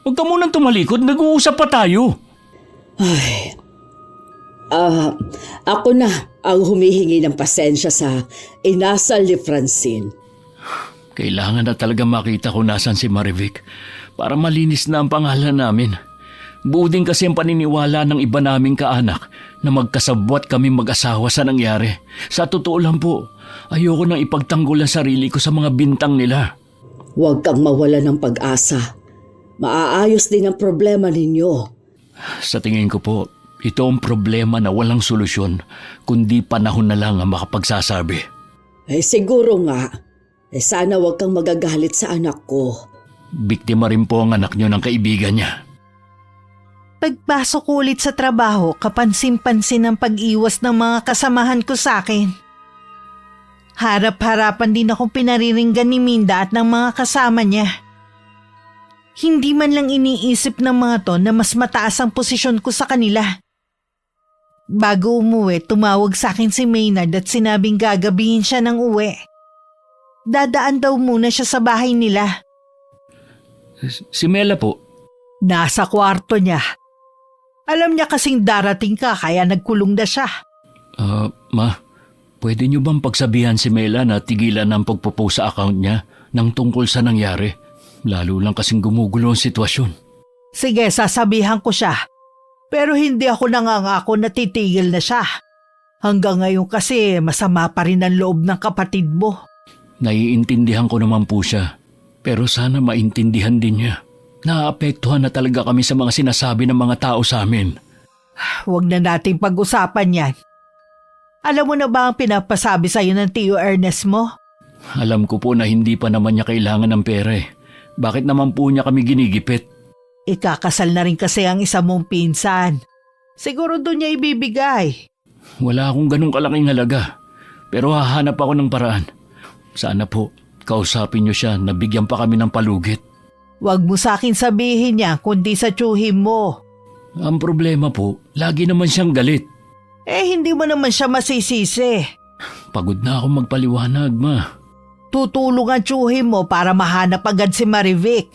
huwag ka munang tumalikod. Nag-uusap pa tayo. Ay, ako na ang humihingi ng pasensya sa inasal ni Francine. Kailangan na talaga makita kung nasan si Marivic para malinis na ang pangalan namin. Buo din kasi ang paniniwala ng iba naming kaanak na magkasabwat kami mag-asawa sa nangyari. Sa totoo lang po, ayoko nang ipagtanggol ang sarili ko sa mga bintang nila. Huwag kang mawala ng pag-asa. Maaayos din ang problema ninyo. Sa tingin ko po, ito ang problema na walang solusyon kundi panahon na lang ang makapagsasabi. Siguro nga. Sana huwag kang magagalit sa anak ko. Biktima rin po ang anak niyo ng kaibigan niya. Pagpasok ko ulit sa trabaho, kapansin-pansin ang pag-iwas ng mga kasamahan ko sa akin. Harap-harapan din akong pinariringgan ni Minda at ng mga kasama niya. Hindi man lang iniisip ng mga to na mas mataas ang posisyon ko sa kanila. Bago umuwi, tumawag sa akin si Maynard at sinabing gagabihin siya ng uwi. Dadaan daw muna siya sa bahay nila. Si Mela po? Nasa kwarto niya. Alam niya kasing darating ka kaya nagkulong na siya. Ma, pwede niyo bang pagsabihan si Mela na tigilan ang pagpo-post sa account niya nang tungkol sa nangyari? Lalo lang kasing gumugulo ang sitwasyon. Sige, sasabihan ko siya. Pero hindi ako nangangako na titigil na siya. Hanggang ngayon kasi masama pa rin ang loob ng kapatid mo. Naiintindihan ko naman po siya. Pero sana maintindihan din niya. Naapektuhan na talaga kami sa mga sinasabi ng mga tao sa amin. Huwag na nating pag-usapan yan. Alam mo na ba ang pinapasabi sa'yo ng Tio Ernest mo? Alam ko po na hindi pa naman niya kailangan ng pera eh. Bakit naman po niya kami ginigipit? Ikakasal na rin kasi ang isa mong pinsan. Siguro doon niya ibibigay. Wala akong ganong kalaking halaga. Pero hahanap ako ng paraan. Sana po, kausapin niyo siya na bigyan pa kami ng palugit. Huwag mo sa akin sabihin niya kundi sa tiyuhin mo. Ang problema po, lagi naman siyang galit. Hindi mo naman siya masisisi. Pagod na akong magpaliwanag, ma. Tutulong ang tiyuhin mo para mahanap agad si Marivic.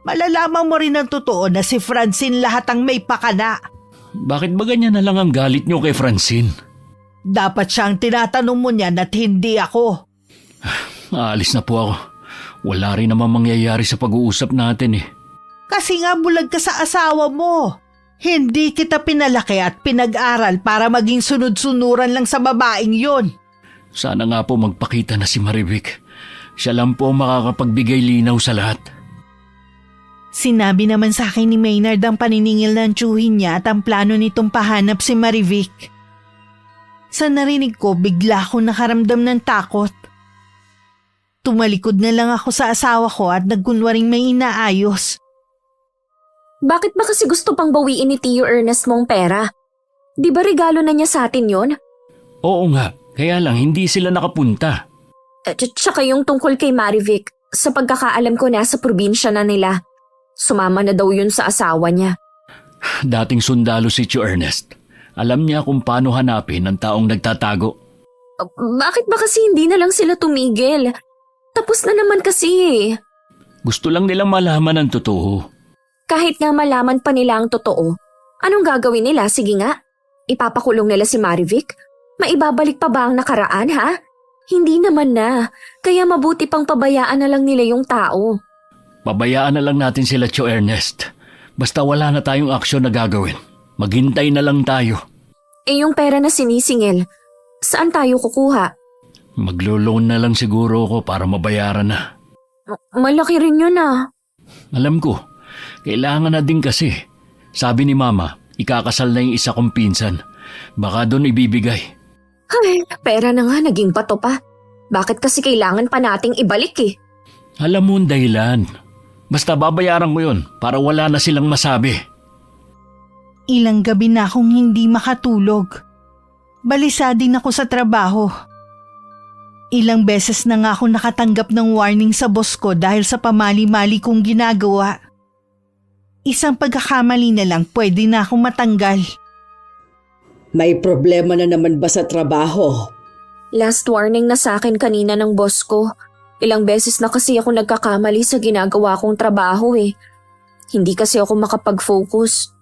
Malalaman mo rin ang totoo na si Francine lahat ang may pakana. Bakit ba ganyan na lang ang galit niyo kay Francine? Dapat siyang tinatanong mo niyan at hindi ako. Aalis na po ako. Wala rin naman mangyayari sa pag-uusap natin eh. Kasi nga bulag ka sa asawa mo. Hindi kita pinalaki at pinag-aral para maging sunod-sunuran lang sa babaeng yon. Sana nga po magpakita na si Marivic. Siya lang po makakapagbigay linaw sa lahat. Sinabi naman sa akin ni Maynard ang paniningil ng tiyuhin niya at ang plano nitong pahanap si Marivic. Sa narinig ko, bigla akong nakaramdam ng takot. Tumalikod na lang ako sa asawa ko at nagkunwaring may inaayos. Bakit ba kasi gusto pang bawiin ni Tio Ernest mong pera? Di ba regalo na niya sa atin yon? Oo nga, kaya lang hindi sila nakapunta. Tsaka yung tungkol kay Marivic, sa pagkakaalam ko nasa probinsya na nila. Sumama na daw yun sa asawa niya. Dating sundalo si Tio Ernest. Alam niya kung paano hanapin ang taong nagtatago. Bakit ba kasi hindi na lang sila tumigil? Tapos na naman kasi. Gusto lang nilang malaman ang totoo. Kahit nga malaman pa nila ang totoo, anong gagawin nila? Sige nga, ipapakulong nila si Marivic? Maibabalik pa ba ang nakaraan, ha? Hindi naman na, kaya mabuti pang pabayaan na lang nila yung tao. Pabayaan na lang natin sila, Tio Ernest. Basta wala na tayong aksyon na gagawin. Maghintay na lang tayo. Yung pera na sinisingil, saan tayo kukuha? Maglo-loan na lang siguro ako para mabayaran na. Malaki rin yun ah. Alam ko, kailangan na din kasi. Sabi ni Mama, ikakasal na yung isa kong pinsan. Baka doon ibibigay. Ay, pera na nga, naging bato pa. Bakit kasi kailangan pa nating ibalik eh? Alam mo ang dahilan. Basta babayaran mo yun para wala na silang masabi. Ilang gabi na akong hindi makatulog. Balisa din ako sa trabaho. Ilang beses na nga ako nakatanggap ng warning sa boss ko dahil sa pamali-mali kong ginagawa. Isang pagkakamali na lang pwede na akong matanggal. May problema na naman ba sa trabaho? Last warning na sa akin kanina ng boss ko. Ilang beses na kasi ako nagkakamali sa ginagawa kong trabaho eh. Hindi kasi ako makapag-focus.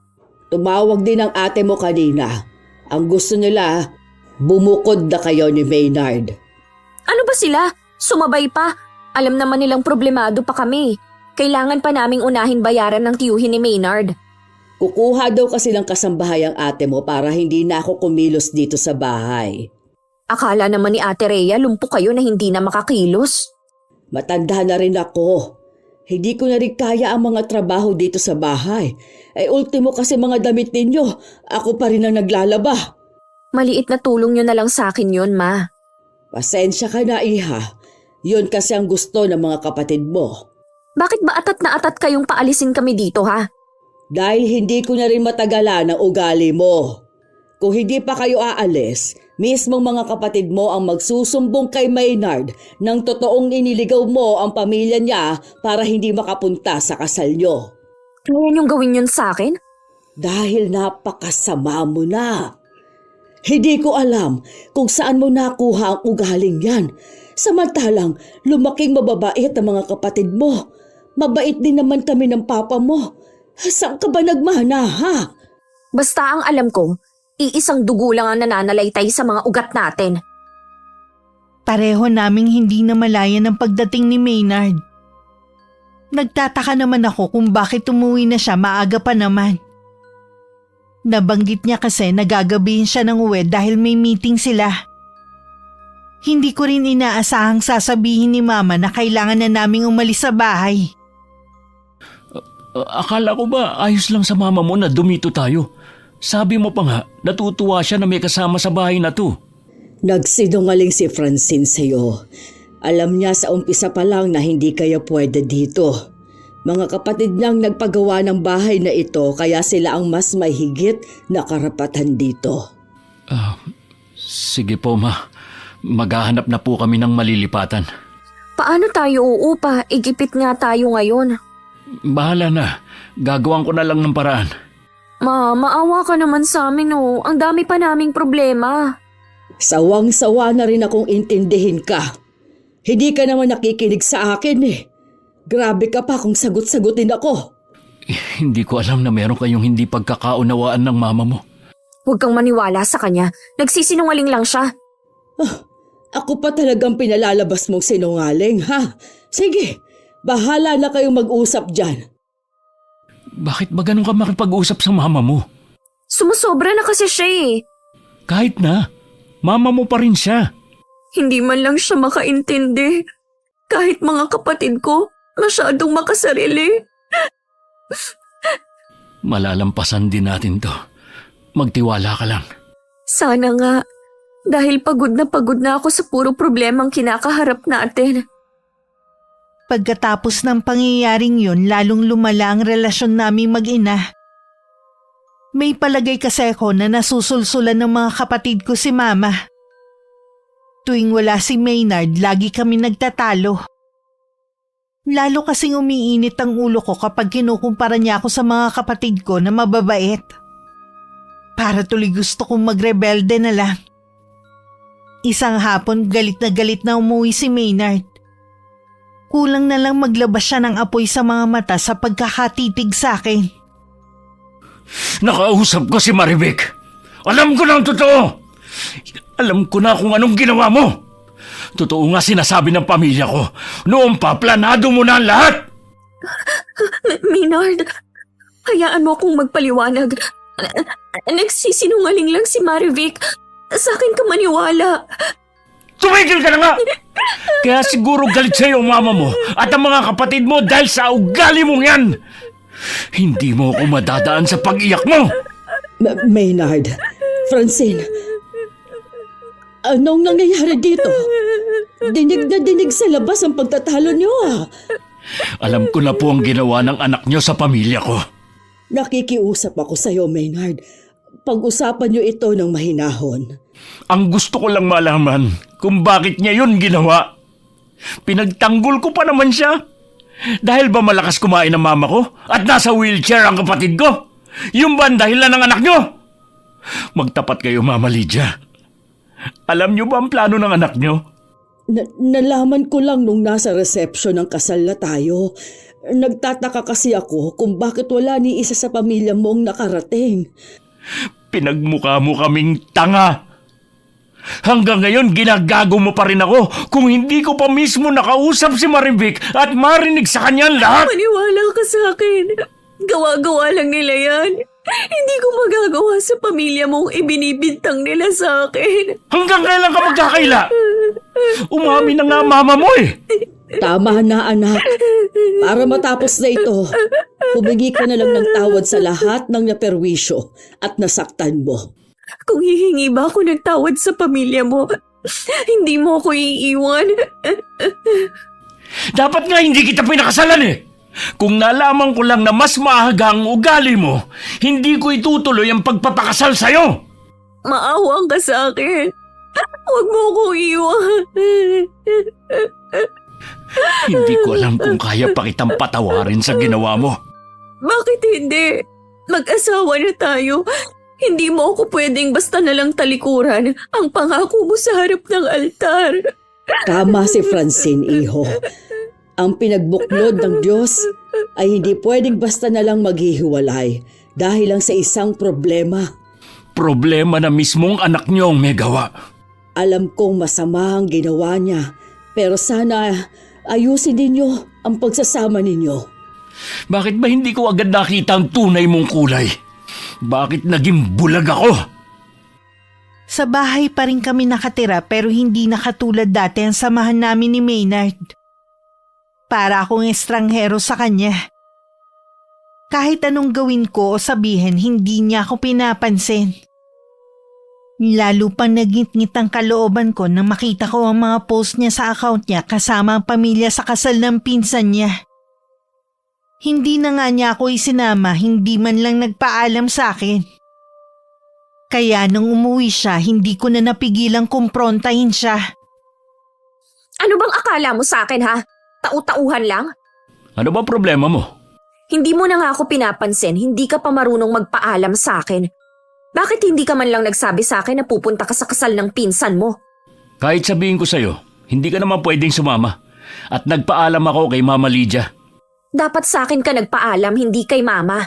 Tumawag din ang ate mo kanina. Ang gusto nila, bumukod na kayo ni Maynard. Ano ba sila? Sumabay pa. Alam naman nilang problemado pa kami. Kailangan pa naming unahin bayaran ng tiyuhin ni Maynard. Kukuha daw kasi ng kasambahay ang ate mo para hindi na ako kumilos dito sa bahay. Akala naman ni Ate Rhea lumpo kayo na hindi na makakilos. Matanda na rin ako. Hindi ko na rin kaya ang mga trabaho dito sa bahay. Ultimo kasi mga damit ninyo, ako pa rin ang naglalaba. Maliit na tulong nyo na lang sa akin yun, Ma. Pasensya ka na, Iha. Yun kasi ang gusto ng mga kapatid mo. Bakit ba atat na atat kayong paalisin kami dito, ha? Dahil hindi ko na rin matagalan ang ugali mo. Kung hindi pa kayo aalis, mismong mga kapatid mo ang magsusumbong kay Maynard nang totoong iniligaw mo ang pamilya niya para hindi makapunta sa kasal nyo. Kaya niyong gawin yun sa akin? Dahil napakasama mo na. Hindi ko alam kung saan mo nakuha ang ugaling yan. Samantalang lumaking mababait ang mga kapatid mo. Mabait din naman kami ng papa mo. Saan ka ba nagmana, ha? Basta ang alam ko, iisang dugo lang ang nananalaytay sa mga ugat natin. Pareho naming hindi namalayan ang pagdating ni Maynard. Nagtataka naman ako kung bakit umuwi na siya maaga pa naman. Nabanggit niya kasi nagagabihin siya ng uwi dahil may meeting sila. Hindi ko rin inaasahang sasabihin ni Mama na kailangan na naming umalis sa bahay. Akala ko ba ayos lang sa mama mo na dumito tayo? Sabi mo pa nga, natutuwa siya na may kasama sa bahay na to. Nagsinungaling si Francine sa'yo. Alam niya sa umpisa pa lang na hindi kayo pwede dito. Mga kapatid niyang nagpagawa ng bahay na ito kaya sila ang mas may higit na karapatan dito. Sige po, Ma. Maghahanap na po kami ng malilipatan. Paano tayo uupa? Igipit nga tayo ngayon. Bahala na. Gagawan ko na lang ng paraan. Ma, maawa ka naman sa amin oh. Ang dami pa naming problema. Sawang-sawa na rin akong intindihin ka. Hindi ka naman nakikinig sa akin eh. Grabe ka pa kung sagot-sagutin ako. Hindi ko alam na meron kayong hindi pagkakaunawaan ng mama mo. Huwag kang maniwala sa kanya. Nagsisinungaling lang siya. Ako pa talagang pinalalabas mong sinungaling, ha? Sige, bahala na kayong mag-usap dyan. Bakit ba ganun ka makipag-usap sa mama mo? Sumusobra na kasi siya eh. Kahit na, mama mo pa rin siya. Hindi man lang siya makaintindi. Kahit mga kapatid ko, masyadong makasarili. Malalampasan din natin to. Magtiwala ka lang. Sana nga. Dahil pagod na ako sa puro problemang kinakaharap natin. Pagkatapos ng pangyayaring yun, lalong lumala ang relasyon naming mag-ina. May palagay kasi ako na nasusulsulan ng mga kapatid ko si Mama. Tuwing wala si Maynard, lagi kami nagtatalo. Lalo kasing umiinit ang ulo ko kapag kinukumpara niya ako sa mga kapatid ko na mababait. Para tuloy gusto kong magrebelde na lang. Isang hapon galit na umuwi si Maynard. Kulang na lang maglabas siya ng apoy sa mga mata sa pagkakatitig sa akin. Nakausap ko si Marivic. Alam ko na ang totoo. Alam ko na kung anong ginawa mo. Totoo nga sinasabi ng pamilya ko. Noon pa, planado mo na ang lahat. Maynard, hayaan mo akong magpaliwanag. Nagsisinungaling lang si Marivic. Sa akin ka maniwala. Tumigil ka na nga! Kaya siguro galit sa'yo ang mama mo at ang mga kapatid mo dahil sa ugali mong yan. Hindi mo ako madadaan sa pag-iyak mo. Maynard, Francine, anong nangyayari dito? Dinig na dinig sa labas ang pagtatalo niyo ah. Alam ko na po ang ginawa ng anak niyo sa pamilya ko. Nakikiusap ako sa'yo, Maynard. Pag-usapan niyo ito ng mahinahon. Ang gusto ko lang malaman kung bakit niya yun ginawa. Pinagtanggol ko pa naman siya. Dahil ba malakas kumain ang mama ko at nasa wheelchair ang kapatid ko? Yung ba ang dahilan ng anak niyo? Magtapat kayo, Mama Lydia. Alam niyo ba ang plano ng anak niyo? Nalaman ko lang nung nasa reception ng kasal na tayo. Nagtataka kasi ako kung bakit wala ni isa sa pamilya mong nakarating. Pinagmukha mo kaming tanga. Hanggang ngayon, ginagago mo pa rin ako kung hindi ko pa mismo nakausap si Marivic at marinig sa kanya lahat. Maniwala ka sa akin. Gawa-gawa lang nila yan. Hindi ko magagawa sa pamilya mong ibinibintang nila sa akin. Hanggang kailan ka magkakaila? Umami na nga mama mo eh. Tama na, anak. Para matapos na ito, humingi ka na lang ng tawad sa lahat ng naperwisyo at nasaktan mo. Kung hihingi ba ako ng tawad sa pamilya mo, hindi mo ako iiwan. Dapat nga hindi kita pinakasalan eh. Kung nalaman ko lang na mas maaga ang ugali mo, hindi ko itutuloy ang pagpapakasal sa'yo. Maawang ka sa akin. Huwag mo ako iiwan. Hindi ko alam kung kaya pa kitang patawarin sa ginawa mo. Bakit hindi? Mag-asawa na tayo. Hindi mo ako pwedeng basta nalang talikuran ang pangako mo sa harap ng altar. Tama si Francine, iho. Ang pinagbuklod ng Diyos ay hindi pwedeng basta na lang maghihiwalay dahil lang sa isang problema. Problema na mismong anak niyo ang may gawa. Alam kong masama ang ginawa niya, pero sana ayusin ninyo ang pagsasama ninyo. Bakit ba hindi ko agad nakita ang tunay mong kulay? Bakit naging bulag ako? Sa bahay pa rin kami nakatira pero hindi na katulad dati ang samahan namin ni Maynard. Para akong estranghero sa kanya. Kahit anong gawin ko o sabihin, hindi niya ako pinapansin. Lalo pang nagngit-ngit ang kalooban ko nang makita ko ang mga post niya sa account niya kasama ang pamilya sa kasal ng pinsan niya. Hindi na nga niya ako isinama, hindi man lang nagpaalam sa akin. Kaya nung umuwi siya, hindi ko na napigilang kumprontahin siya. Ano bang akala mo sa akin, ha? Tau-tauhan lang? Ano ba problema mo? Hindi mo na nga ako pinapansin, hindi ka pa marunong magpaalam sa akin. Bakit hindi ka man lang nagsabi sa akin na pupunta ka sa kasal ng pinsan mo? Kahit sabihin ko sa'yo, hindi ka naman pwedeng sumama. At nagpaalam ako kay Mama Lydia. Dapat sa akin ka nagpaalam, hindi kay mama.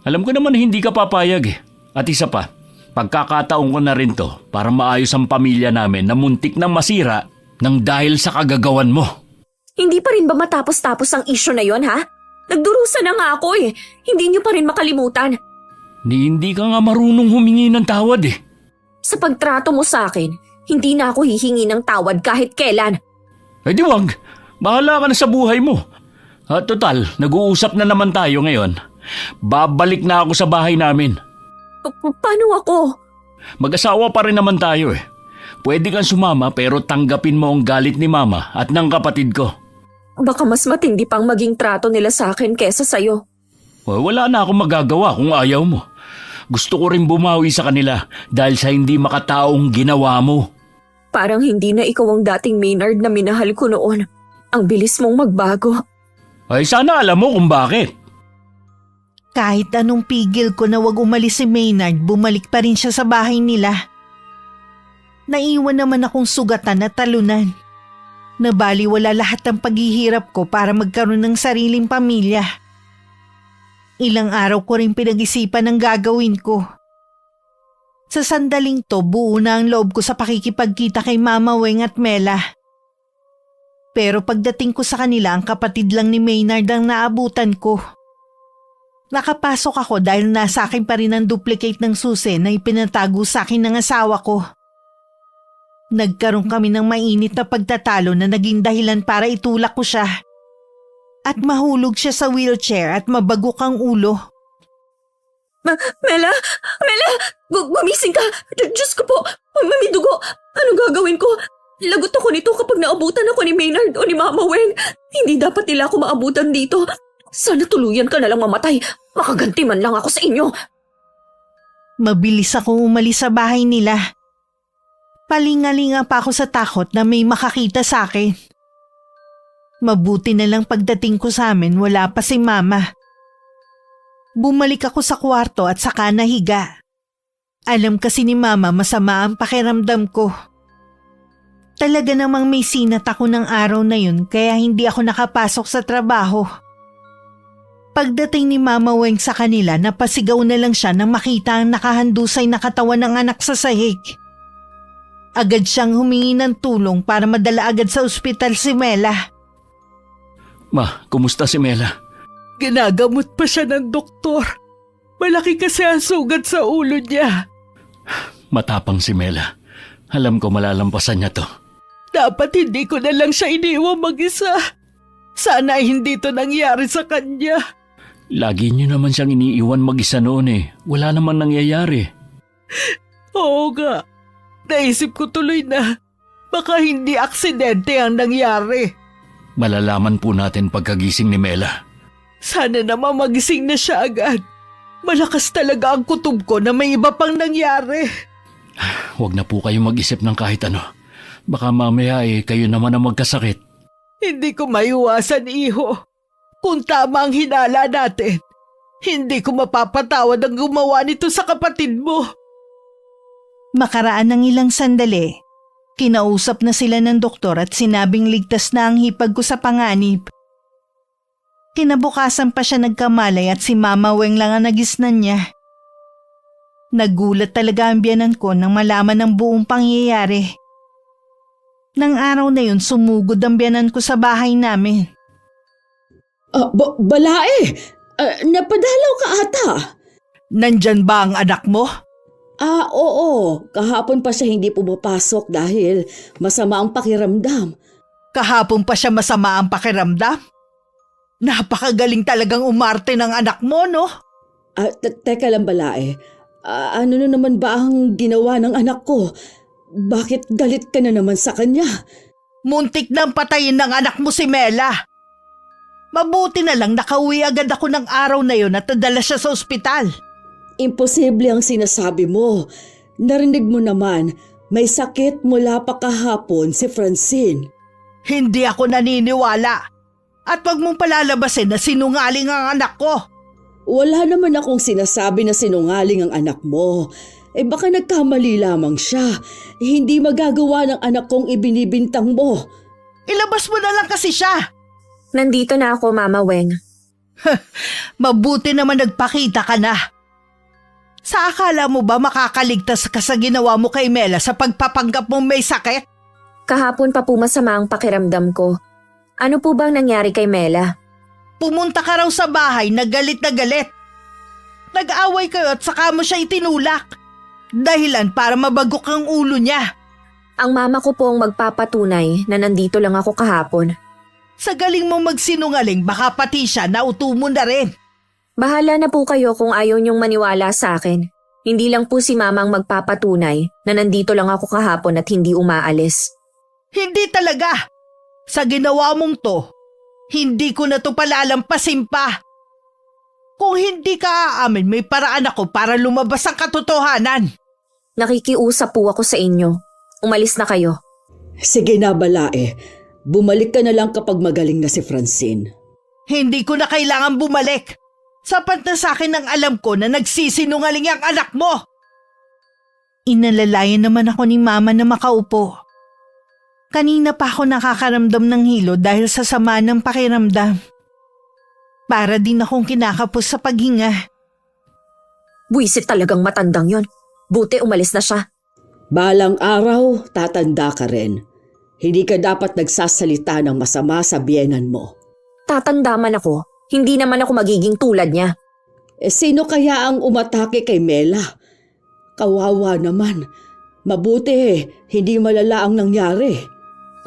Alam ko naman na hindi ka papayag eh. At isa pa, pagkakataon ko na rin to para maayos ang pamilya namin na muntik na masira nang dahil sa kagagawan mo. Hindi pa rin ba matapos-tapos ang isyu na yon, ha? Nagdurusa na nga ako eh. Hindi niyo pa rin makalimutan. Hindi ka nga marunong humingi ng tawad eh. Sa pagtrato mo sa akin, hindi na ako hihingi ng tawad kahit kailan. Eh di wag, bahala ka na sa buhay mo. At total, nag-uusap na naman tayo ngayon. Babalik na ako sa bahay namin. Paano ako? Mag-asawa pa rin naman tayo eh. Pwede kang sumama pero tanggapin mo ang galit ni Mama at ng kapatid ko. Baka mas matindi pang maging trato nila sa akin kesa sa'yo. Wala na akong magagawa kung ayaw mo. Gusto ko rin bumawi sa kanila dahil sa hindi makataong ginawa mo. Parang hindi na ikaw ang dating Maynard na minahal ko noon. Ang bilis mong magbago. Ay sana alam mo kung bakit. Kahit anong pigil ko na wag umalis si Maynard, bumalik pa rin siya sa bahay nila. Naiwan naman akong sugatan at talunan. Nabaliwala lahat ng paghihirap ko para magkaroon ng sariling pamilya. Ilang araw ko rin pinag-isipan ang gagawin ko. Sa sandaling to, buo na ang loob ko sa pakikipagkita kay Mama Weng at Mela. Pero pagdating ko sa kanila, ang kapatid lang ni Maynard ang naabutan ko. Nakapasok ako dahil nasa akin pa rin ang duplicate ng susi na ipinatago sa akin ng asawa ko. Nagkaroon kami ng mainit na pagtatalo na naging dahilan para itulak ko siya. At mahulog siya sa wheelchair at mabagok ang ulo. Mela! Gumising ka! Diyos ko po! May dugo! Ano gagawin ko? Lagot ako nito kapag naabutan ako ni Maynard o ni Mama Weng. Hindi dapat nila ako maabutan dito. Sana tuluyan ka na lang mamatay. Makaganti man lang ako sa inyo. Mabilis akong umalis sa bahay nila. Palingalinga pa ako sa takot na may makakita sa akin. Mabuti na lang pagdating ko sa amin, wala pa si Mama. Bumalik ako sa kwarto at saka nahiga. Alam kasi ni Mama masama ang pakiramdam ko. Talaga namang may sinat ako ng araw na yun kaya hindi ako nakapasok sa trabaho. Pagdating ni Mama Weng sa kanila, napasigaw na lang siya nang makita ang nakahandusay na katawan ng anak sa sahig. Agad siyang humingi ng tulong para madala agad sa ospital si Mela. Ma, kumusta si Mela? Ginagamot pa siya ng doktor. Malaki kasi ang sugat sa ulo niya. Matapang si Mela. Alam ko malalampasan niya to. Dapat hindi ko na lang siya iniwang mag-isa. Sana ay hindi to nangyari sa kanya. Lagi niyo naman siyang iniiwan mag-isa noon eh. Wala naman nangyayari. Oo nga. Naisip ko tuloy na baka hindi aksidente ang nangyari. Malalaman po natin pagkagising ni Mela. Sana naman magising na siya agad. Malakas talaga ang kutob ko na may iba pang nangyari. Huwag na po kayo mag-isip ng kahit ano. Baka mamaya kayo naman ang magkasakit. Hindi ko maiwasan, iho. Kung tama ang hinala natin, hindi ko mapapatawad ang gumawa nito sa kapatid mo. Makaraan ng ilang sandali, kinausap na sila ng doktor at sinabing ligtas na ang hipag ko sa panganib. Kinabukasan pa siya nagkamalay at si Mama Weng lang ang nagisnan niya. Nagulat talaga ang biyanan ko nang malaman ng buong pangyayari. Nang araw na yun, sumugod ang biyanan ko sa bahay namin. Balae! Napadalaw ka ata. Nandyan ba ang anak mo? Oo. Kahapon pa siya hindi pumapasok dahil masama ang pakiramdam. Kahapon pa siya masama ang pakiramdam? Napakagaling talagang umarte ng anak mo, no? Teka lang, Balae. Ano na naman ba ang ginawa ng anak ko? Bakit galit ka na naman sa kanya? Muntik nang patayin ng anak mo si Mela. Mabuti na lang nakauwi agad ako ng araw na yon at nadala siya sa ospital. Imposible ang sinasabi mo. Narinig mo naman, may sakit mula pa kahapon si Francine. Hindi ako naniniwala. At wag mong palalabasin na sinungaling ang anak ko. Wala naman akong sinasabi na sinungaling ang anak mo. Baka nagkamali lamang siya. Hindi magagawa ng anak kong ibinibintang mo. Ilabas mo na lang kasi siya. Nandito na ako, Mama Weng. Mabuti naman nagpakita ka na. Sa akala mo ba makakaligtas ka sa ginawa mo kay Mela sa pagpapanggap mong may sakit? Kahapon pa po masama ang pakiramdam ko. Ano po bang nangyari kay Mela? Pumunta ka raw sa bahay na galit na galit. Nag-away kayo at saka mo siya itinulak. Dahilan para mabagok ang ulo niya. Ang mama ko po ang magpapatunay na nandito lang ako kahapon. Sa galing mo magsinungaling, baka pati siya nauto mo na rin. Bahala na po kayo kung ayaw niyong maniwala sa akin. Hindi lang po si mama ang magpapatunay na nandito lang ako kahapon at hindi umaalis. Hindi talaga. Sa ginawa mong to, hindi ko na to palalampasin pa. Kung hindi ka aamin, may paraan ako para lumabas ang katotohanan. Nakikiusap po ako sa inyo. Umalis na kayo. Sige na, Balae. Bumalik ka na lang kapag magaling na si Francine. Hindi ko na kailangan bumalik. Sapat na sa akin ang alam ko na nagsisinungaling ang anak mo. Inalalayan naman ako ni Mama na makaupo. Kanina pa ako nakakaramdam ng hilo dahil sa sama ng pakiramdam. Para din akong kinakapos sa paghinga. Buwisit talagang matandang yon. Buti umalis na siya. Balang araw, tatanda ka rin. Hindi ka dapat nagsasalita ng masama sa biyenan mo. Tatanda man ako, hindi naman ako magiging tulad niya. Sino kaya ang umatake kay Mela? Kawawa naman. Mabuti, hindi malala ang nangyari.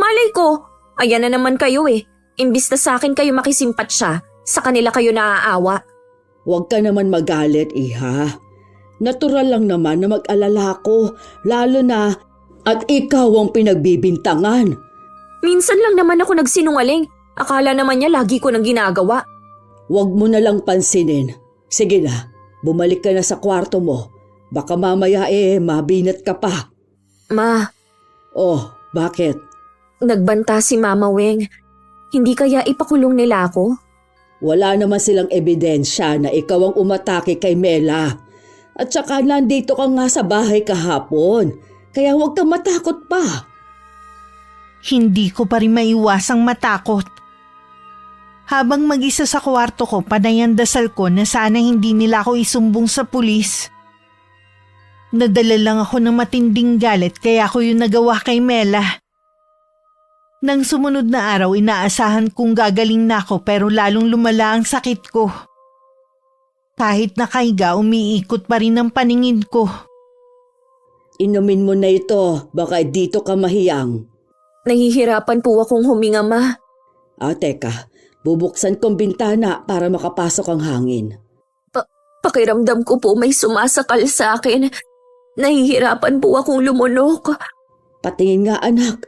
Malay ko, ayan na naman kayo eh. Imbis na sa akin kayo makisimpat siya, sa kanila kayo naaawa. Huwag ka naman magalit, Iha. Natural lang naman na mag-alala ko, lalo na at ikaw ang pinagbibintangan. Minsan lang naman ako nagsinungaling. Akala naman niya lagi ko nang ginagawa. Huwag mo na lang pansinin. Sige na, bumalik ka na sa kwarto mo. Baka mamaya mabinat ka pa. Ma. Oh, bakit? Nagbanta si Mama Weng. Hindi kaya ipakulong nila ako? Wala naman silang ebidensya na ikaw ang umatake kay Mela. At saka nandito ka nga sa bahay kahapon. Kaya huwag kang matakot pa. Hindi ko pa rin maiwasang matakot. Habang mag-isa sa kwarto ko, panay ang dasal ko na sana hindi nila ako isumbong sa pulis. Nadala lang ako ng matinding galit kaya ako yung nagawa kay Mela. Nang sumunod na araw, inaasahan kong gagaling na ako pero lalong lumala ang sakit ko. Kahit nakahiga, umiikot pa rin ang paningin ko. Inumin mo na ito, baka dito ka mahiyang. Nahihirapan po akong huminga, Ma. Teka, bubuksan kong bintana para makapasok ang hangin. Pakiramdam ko po may sumasakal sa akin. Nahihirapan po akong lumunok. Patingin nga anak.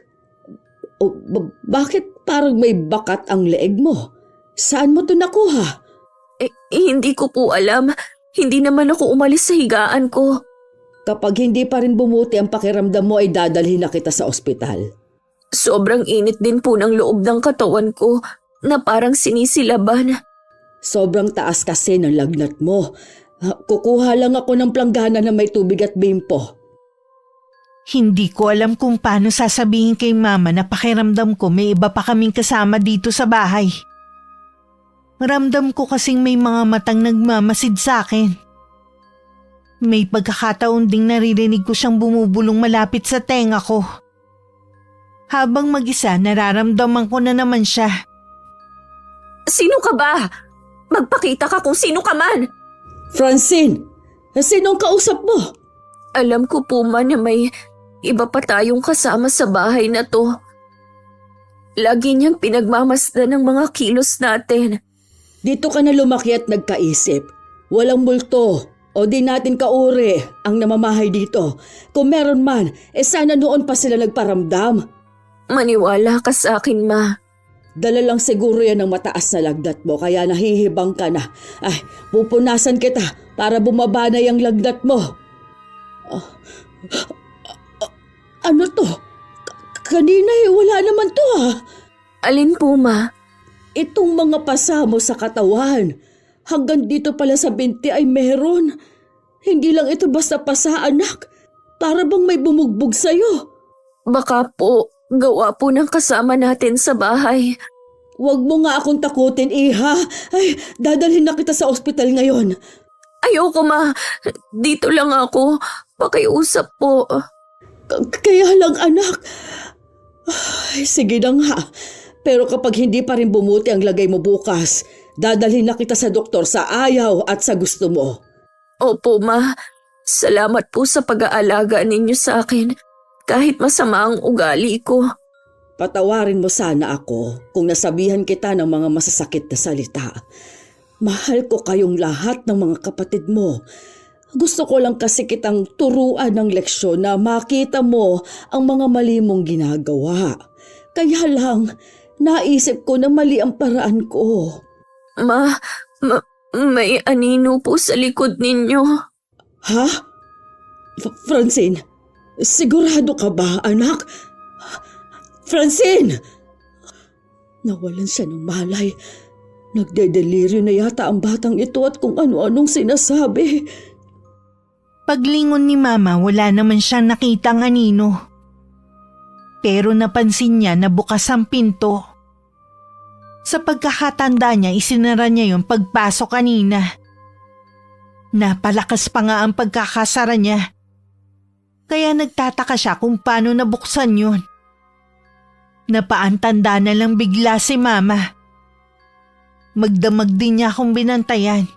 Bakit parang may bakat ang leeg mo? Saan mo to nakuha? Hindi ko po alam. Hindi naman ako umalis sa higaan ko. Kapag hindi pa rin bumuti ang pakiramdam mo ay dadalhin na kita sa ospital. Sobrang init din po ng loob ng katawan ko na parang sinisilaban. Sobrang taas kasi ng lagnat mo. Kukuha lang ako ng planggana na may tubig at bimpo. Hindi ko alam kung paano sasabihin kay Mama na pakiramdam ko may iba pa kaming kasama dito sa bahay. Ramdam ko kasing may mga matang nagmamasid sa akin. May pagkakataon ding naririnig ko siyang bumubulong malapit sa tenga ko. Habang mag-isa, nararamdaman ko na naman siya. Sino ka ba? Magpakita ka kung sino ka man! Francine! Sinong kausap mo? Alam ko po man na may iba pa tayong kasama sa bahay na to. Lagi niyang pinagmamasdan ng mga kilos natin. Dito ka na lumaki at nagkaisip. Walang multo o di natin kauri ang namamahay dito. Kung meron man, sana noon pa sila nagparamdam. Maniwala ka sa akin, Ma. Dala lang siguro yan ng mataas na lagnat mo kaya nahihibang ka na. Pupunasan kita para bumaba na yung lagnat mo. Ano to? Kanina wala naman to Alin po, Ma? Itong mga pasa mo sa katawan. Hanggang dito pala sa binti ay meron. Hindi lang ito basta pasa, anak. Para bang may bumugbog sa'yo. Baka po, gawa po ng kasama natin sa bahay. Huwag mo nga akong takutin, Iha. Dadalhin na kita sa ospital ngayon. Ayoko, Ma. Dito lang ako. Pakiusap po. Kaya lang, anak. Sige na nga. Pero kapag hindi pa rin bumuti ang lagay mo bukas, dadalhin na kita sa doktor sa ayaw at sa gusto mo. Opo, Ma. Salamat po sa pag-aalaga ninyo sa akin. Kahit masama ang ugali ko. Patawarin mo sana ako kung nasabihan kita ng mga masasakit na salita. Mahal ko kayong lahat ng mga kapatid mo. Gusto ko lang kasi kitang turuan ng leksyon na makita mo ang mga mali mong ginagawa. Kaya lang, naisip ko na mali ang paraan ko. May anino po sa likod ninyo. Ha? Francine, sigurado ka ba, anak? Francine! Nawalan siya ng malay. Nagdedeliryo na yata ang batang ito at kung ano-anong sinasabi. Paglingon ni Mama, wala naman siyang nakitang anino. Pero napansin niya na bukas ang pinto. Sa pagkakatanda niya, isinara niya yung pagpasok kanina. Napalakas pa nga ang pagkakasara niya. Kaya nagtataka siya kung paano nabuksan yun. Napaantanda na lang bigla si Mama. Magdamag din niya akong binantayan.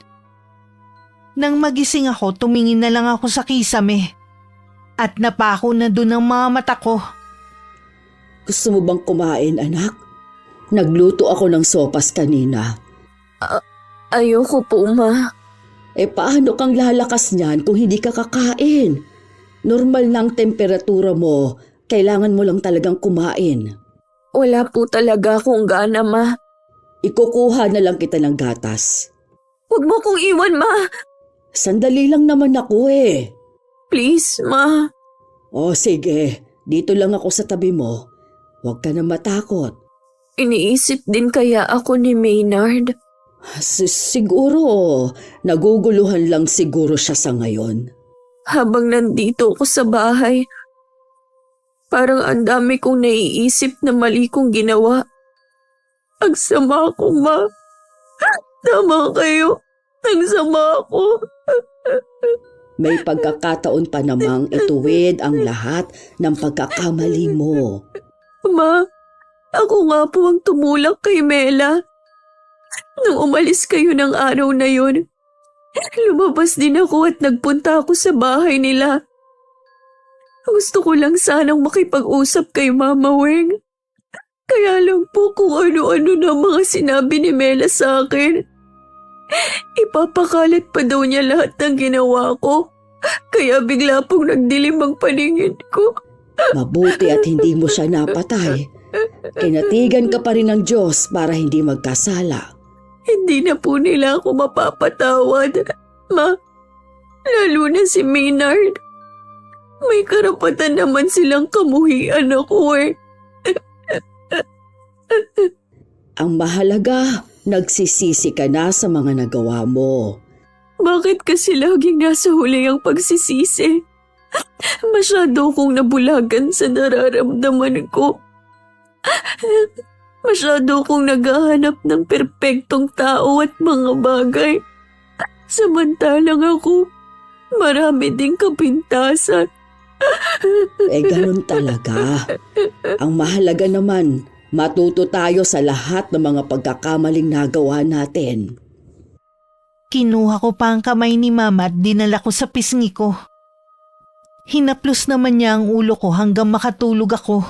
Nang magising ako, tumingin na lang ako sa kisame. At napako na dun ang mga mata ko. Gusto mo bang kumain, anak? Nagluto ako ng sopas kanina. Ayoko po, Ma. Paano kang lalakas niyan kung hindi ka kakain? Normal lang temperatura mo. Kailangan mo lang talagang kumain. Wala po talaga akong gana, Ma. Ikukuha na lang kita ng gatas. Huwag mo kong iwan, Ma. Sandali lang naman ako Please, Ma. Sige. Dito lang ako sa tabi mo. Huwag ka na matakot. Iniisip din kaya ako ni Maynard. Siguro, naguguluhan lang siguro siya sa ngayon. Habang nandito ako sa bahay, Parang ang dami kong naiisip na mali kong ginawa. Ang sama ko, Ma. Tama kayo. Ang sama ko. May pagkakataon pa namang ituwid ang lahat ng pagkakamali mo. Ma, ako nga po ang tumulak kay Mela. Nung umalis kayo ng araw na yun, lumabas din ako at nagpunta ako sa bahay nila. Gusto ko lang sanang makipag-usap kay Mama Weng. Kaya lang po kung ano-ano na mga sinabi ni Mela sa akin. Ipapakalat pa daw niya lahat ng ginawa ko. Kaya bigla pong nagdilim ang paningin ko. Mabuti at hindi mo siya napatay. Kinatigan ka pa rin ng Diyos para hindi magkasala. Hindi na po nila ako mapapatawad, Ma. Lalo na si Maynard. May karapatan naman silang kamuhian ako eh. Ang mahalaga, nagsisisi ka na sa mga nagawa mo. Bakit kasi laging nasa huli ang pagsisisi? Masyado kong nabulagan sa nararamdaman ko. Masyado kong naghahanap ng perpektong tao at mga bagay. Samantalang ako, marami ding kapintasan. Ganun talaga. Ang mahalaga naman, matuto tayo sa lahat ng mga pagkakamaling nagawa natin. Kinuha ko pa ang kamay ni Mama at dinala ko sa pisngi ko. Hinaplos naman niya ang ulo ko hanggang makatulog ako.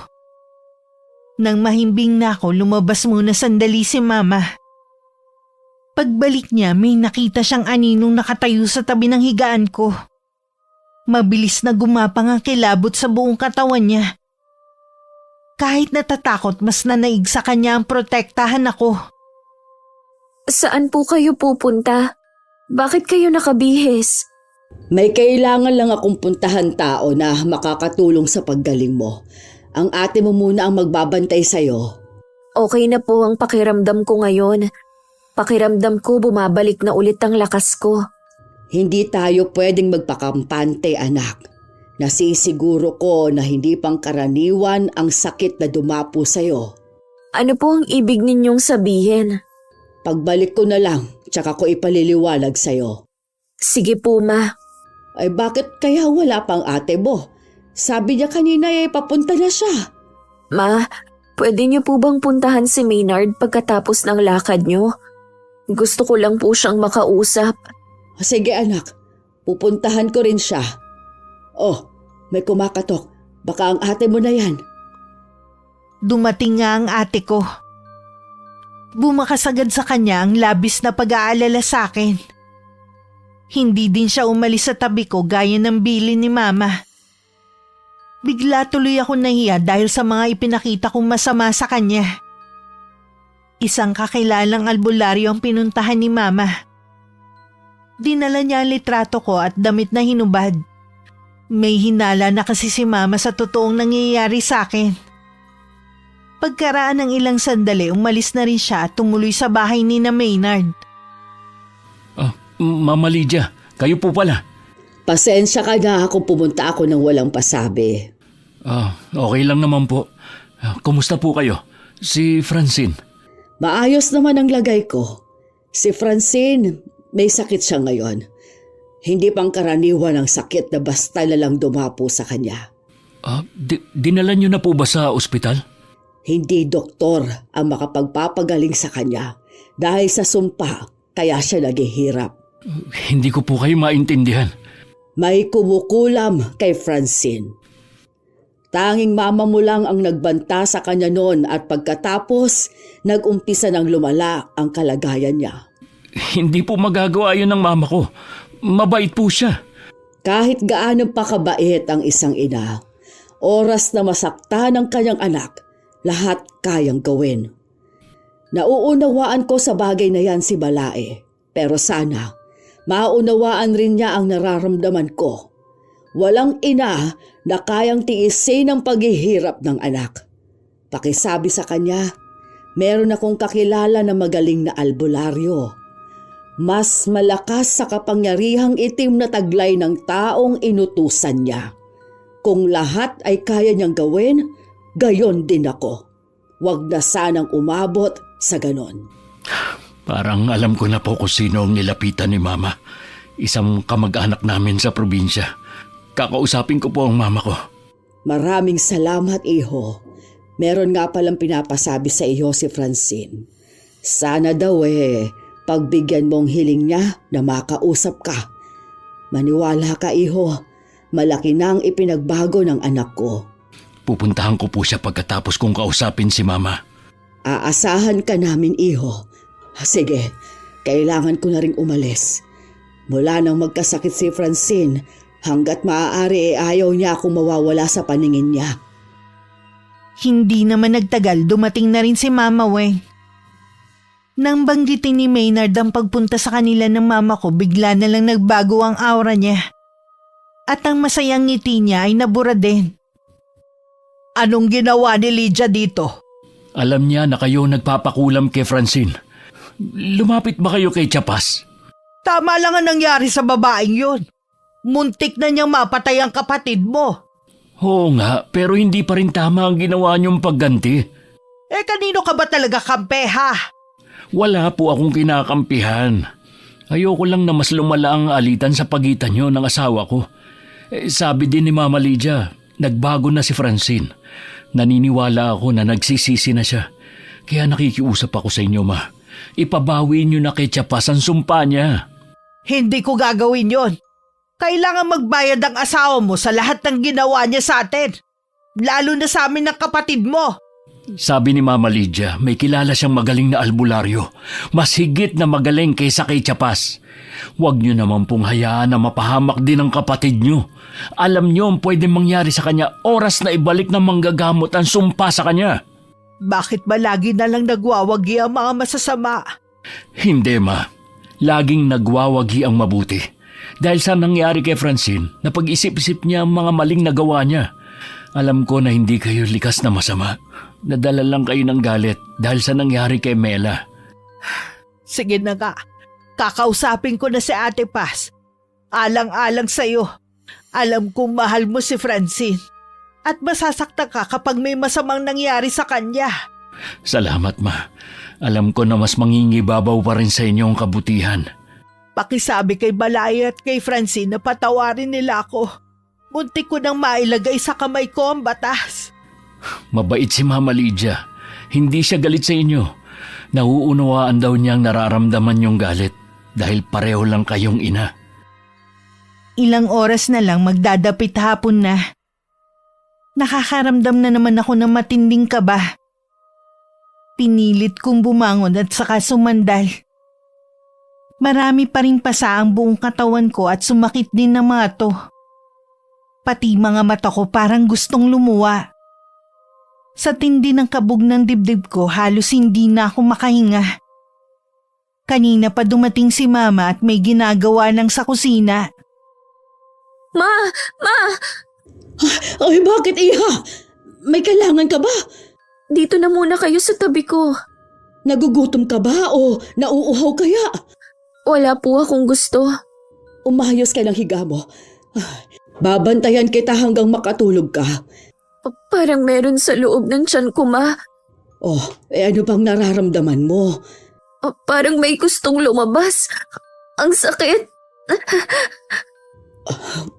Nang mahimbing na ako, lumabas muna sandali si Mama. Pagbalik niya, may nakita siyang aninong nakatayo sa tabi ng higaan ko. Mabilis na gumapang ang kilabot sa buong katawan niya. Kahit natatakot, mas nanaig sa kanya ang protektahan ako. Saan po kayo pupunta? Bakit kayo nakabihis? May kailangan lang akong puntahan tao na makakatulong sa paggaling mo. Ang ate mo muna ang magbabantay sa'yo. Okay na po ang pakiramdam ko ngayon. Pakiramdam ko bumabalik na ulit ang lakas ko. Hindi tayo pwedeng magpakampante, anak. Nasisiguro ko na hindi pangkaraniwan ang sakit na dumapo sa'yo. Ano po ang ibig ninyong sabihin? Pagbalik ko na lang, tsaka ko ipaliliwanag sa'yo. Sige po, Ma. Ay bakit kaya wala pang ate mo? Sabi niya kanina papunta na siya. Ma, pwede niyo po bang puntahan si Maynard pagkatapos ng lakad niyo? Gusto ko lang po siyang makausap. Sige anak, pupuntahan ko rin siya. Oh, may kumakatok. Baka ang ate mo na yan. Dumating nga ang ate ko. Bumakas agad sa kanya ang labis na pag-aalala sa akin. Hindi din siya umalis sa tabi ko gaya ng bilin ni Mama. Bigla tuloy ako nahiya dahil sa mga ipinakita kong masama sa kanya. Isang kakilalang albularyo ang pinuntahan ni Mama. Dinala niya ang litrato ko at damit na hinubad. May hinala na kasi si Mama sa totoong nangyayari sa akin. Pagkaraan ng ilang sandali, umalis na rin siya at tumuloy sa bahay ni na Maynard. Mama Lydia, kayo po pala. Pasensya ka na kung pumunta ako ng walang pasabi. Okay lang naman po. Kumusta po kayo? Si Francine? Maayos naman ang lagay ko. Si Francine, may sakit siya ngayon. Hindi pangkaraniwan ang sakit na basta na lang dumapo sa kanya. Dinala niyo na po ba sa ospital? Hindi doktor ang makapagpapagaling sa kanya. Dahil sa sumpa, kaya siya naghihirap. Hindi ko po kayo maintindihan. May kumukulam kay Francine. Tanging mama mo lang ang nagbanta sa kanya noon at pagkatapos, nag-umpisa ng lumala ang kalagayan niya. Hindi po magagawa yun ng mama ko. Mabait po siya. Kahit gaano pa kabait ang isang ina, oras na masaktan ang kanyang anak, lahat kayang gawin. Nauunawaan ko sa bagay na yan si Balae, pero sana maunawaan rin niya ang nararamdaman ko. Walang ina na kayang tiisin ang paghihirap ng anak. Pakisabi sa kanya, meron akong kakilala na magaling na albularyo. Mas malakas sa kapangyarihang itim na taglay ng taong inutusan niya. Kung lahat ay kaya niyang gawin, gayon din ako. Huwag na sanang umabot sa ganon. Parang alam ko na po kung sino ang nilapitan ni Mama. Isang kamag-anak namin sa probinsya. Kakausapin ko po ang mama ko. Maraming salamat, iho. Meron nga palang pinapasabi sa iyo si Francine. Sana daw pagbigyan mong hiling niya na makausap ka. Maniwala ka, iho. Malaki na ang ipinagbago ng anak ko. Pupuntahan ko po siya pagkatapos kong kausapin si Mama. Aasahan ka namin, iho. Sige, kailangan ko na ring umalis. Mula nang magkasakit si Francine, hanggat maaari ayaw niya akong mawawala sa paningin niya. Hindi naman nagtagal, dumating na rin si Mama Weng. Nang banggitin ni Maynard ang pagpunta sa kanila ng mama ko, bigla na lang nagbago ang aura niya. At ang masayang ngiti niya ay nabura din. Anong ginawa ni Lydia dito? Alam niya na kayo nagpapakulam kay Francine. Lumapit ba kayo kay Chapas? Tama lang ang nangyari sa babaeng yun. Muntik na niyang mapatay ang kapatid mo. Oo nga, pero hindi pa rin tama ang ginawa niyong pagganti. Kanino ka ba talaga kampe, ha? Wala po akong kinakampihan. Ayoko lang na mas lumala ang alitan sa pagitan niyo ng asawa ko. Sabi din ni Mama Lydia, nagbago na si Francine. Naniniwala ako na nagsisisi na siya. Kaya nakikiusap ako sa inyo, Ma. Ipabawi niyo na kay Chapas ang sumpa niya. Hindi ko gagawin yon. Kailangan magbayad ang asawa mo sa lahat ng ginawa niya sa atin. Lalo na sa amin ng kapatid mo. Sabi ni Mama Lydia, may kilala siyang magaling na albularyo. Mas higit na magaling kaysa kay Chapas. Huwag niyo naman pong hayaan na mapahamak din ang kapatid niyo. Alam niyo ang pwedeng mangyari sa kanya oras na ibalik ng manggagamot ang sumpa sa kanya. Bakit ba lagi na lang nagwawagi ang mga masasama? Hindi, Ma. Laging nagwawagi ang mabuti. Dahil sa nangyari kay Francine, napag-isip-isip niya ang mga maling nagawa niya. Alam ko na hindi kayo likas na masama. Nadala lang kayo ng galit dahil sa nangyari kay Mela. Sige na nga. Kakausapin ko na si Ate Paz. Alang-alang sa'yo. Alam kong mahal mo si Francine. At masasaktan ka kapag may masamang nangyari sa kanya. Salamat, Ma. Alam ko na mas mangingibabaw pa rin sa inyo ang kabutihan. Pakisabi kay Balay at kay Francine na patawarin nila ako. Muntik ko nang mailagay sa kamay ko ang batas. Mabait si Mama Lydia. Hindi siya galit sa inyo. Nauunawaan daw niyang nararamdaman yung galit dahil pareho lang kayong ina. Ilang oras na lang magdadapit hapon na. Nakakaramdam na naman ako ng matinding kaba. Pinilit kong bumangon at saka sumandal. Marami pa ring pasa ang buong katawan ko at sumakit din ng mga to. Pati mga mata ko parang gustong lumuwa. Sa tindi ng kabog ng dibdib ko, halos hindi na ako makahinga. Kanina pa dumating si Mama at may ginagawa lang sa kusina. Ma! Ay, bakit, iha? May kailangan ka ba? Dito na muna kayo sa tabi ko. Nagugutom ka ba o nauuhaw kaya? Wala po akong gusto. Umayos ka ng higa mo. Babantayan kita hanggang makatulog ka. Parang meron sa loob ng tiyan ko, Ma. Oh, ano bang nararamdaman mo? Parang may gustong lumabas. Ang sakit.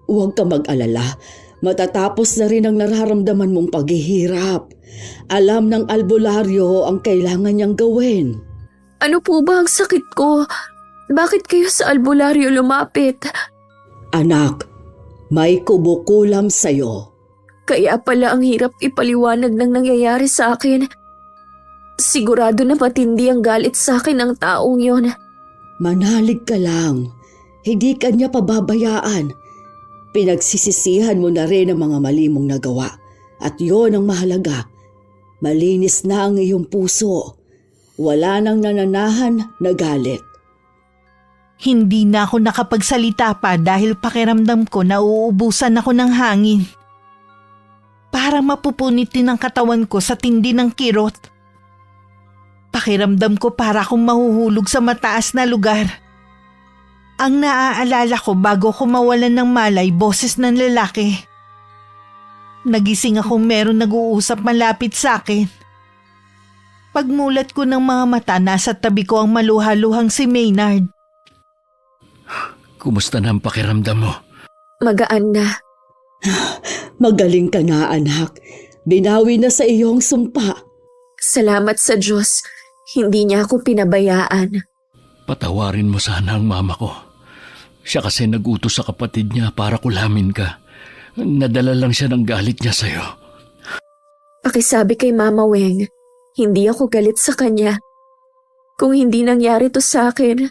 Huwag ka mag-alala. Matatapos na rin ang nararamdaman mong paghihirap. Alam ng albularyo ang kailangan niyang gawin. Ano po ba ang sakit ko? Bakit kayo sa albularyo lumapit? Anak, may kumukulam sa'yo. Kaya pala ang hirap ipaliwanag ng nangyayari sa akin. Sigurado na matindi ang galit sa akin ng taong yon. Manalig ka lang. Hindi ka niya pababayaan. Pinagsisisihan mo na rin ang mga mali mong nagawa. At yon ang mahalaga. Malinis na ang iyong puso. Wala nang nananahan na galit. Hindi na ako nakapagsalita pa dahil pakiramdam ko na uubusan ako ng hangin. Parang mapupunit din ang katawan ko sa tindi ng kirot. Pakiramdam ko para akong mahuhulog sa mataas na lugar. Ang naaalala ko bago ko mawalan ng malay, boses ng lalaki. Nagising akong meron nag-uusap malapit sa akin. Pagmulat ko ng mga mata, nasa tabi ko ang maluha-luhang si Maynard. Kumusta na ang pakiramdam mo? Magaan na. Magaling ka na, anak. Binawi na sa iyong sumpa. Salamat sa Diyos. Hindi niya ako pinabayaan. Patawarin mo sana ang mama ko. Siya kasi nag-utos sa kapatid niya para kulamin ka. Nadala lang siya ng galit niya sa'yo. Pakisabi kay Mama Weng, hindi ako galit sa kanya. Kung hindi nangyari to sa akin,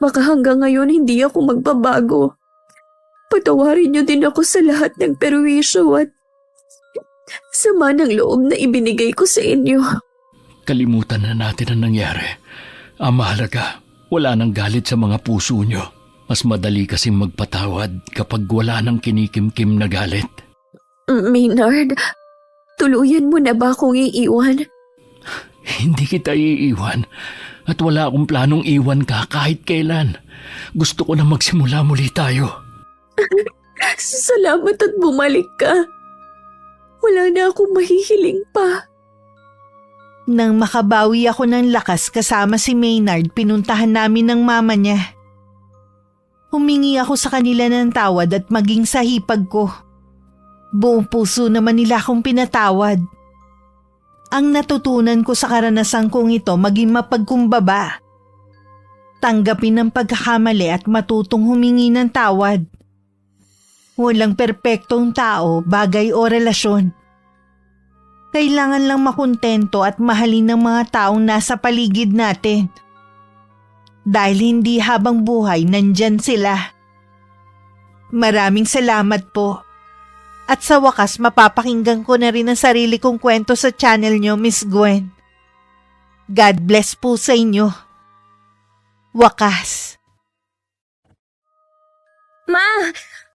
baka hanggang ngayon hindi ako magbabago. Patawarin niyo din ako sa lahat ng perwisyo at sama ng loob na ibinigay ko sa inyo. Kalimutan na natin ang nangyari. Ang mahalaga, wala nang galit sa mga puso niyo. Mas madali kasing magpatawad kapag wala nang kinikimkim na galit. Maynard, tuluyan mo na ba akong iiwan? Hindi kita iiwan at wala akong planong iwan ka kahit kailan. Gusto ko na magsimula muli tayo. Salamat at bumalik ka. Wala na akong mahihiling pa. Nang makabawi ako ng lakas kasama si Maynard, pinuntahan namin ng mama niya. Humingi ako sa kanila ng tawad at maging sa hipag ko. Buong puso naman nila akong pinatawad. Ang natutunan ko sa karanasan kong ito maging mapagkumbaba. Tanggapin ang pagkakamali at matutong humingi ng tawad. Walang perpektong tao, bagay o relasyon. Kailangan lang makontento at mahalin ng mga taong nasa paligid natin. Dahil hindi habang buhay nandyan sila. Maraming salamat po. At sa wakas mapapakinggan ko na rin ang sarili kong kwento sa channel nyo, Miss Gwen. God bless po sa inyo. Wakas. Ma!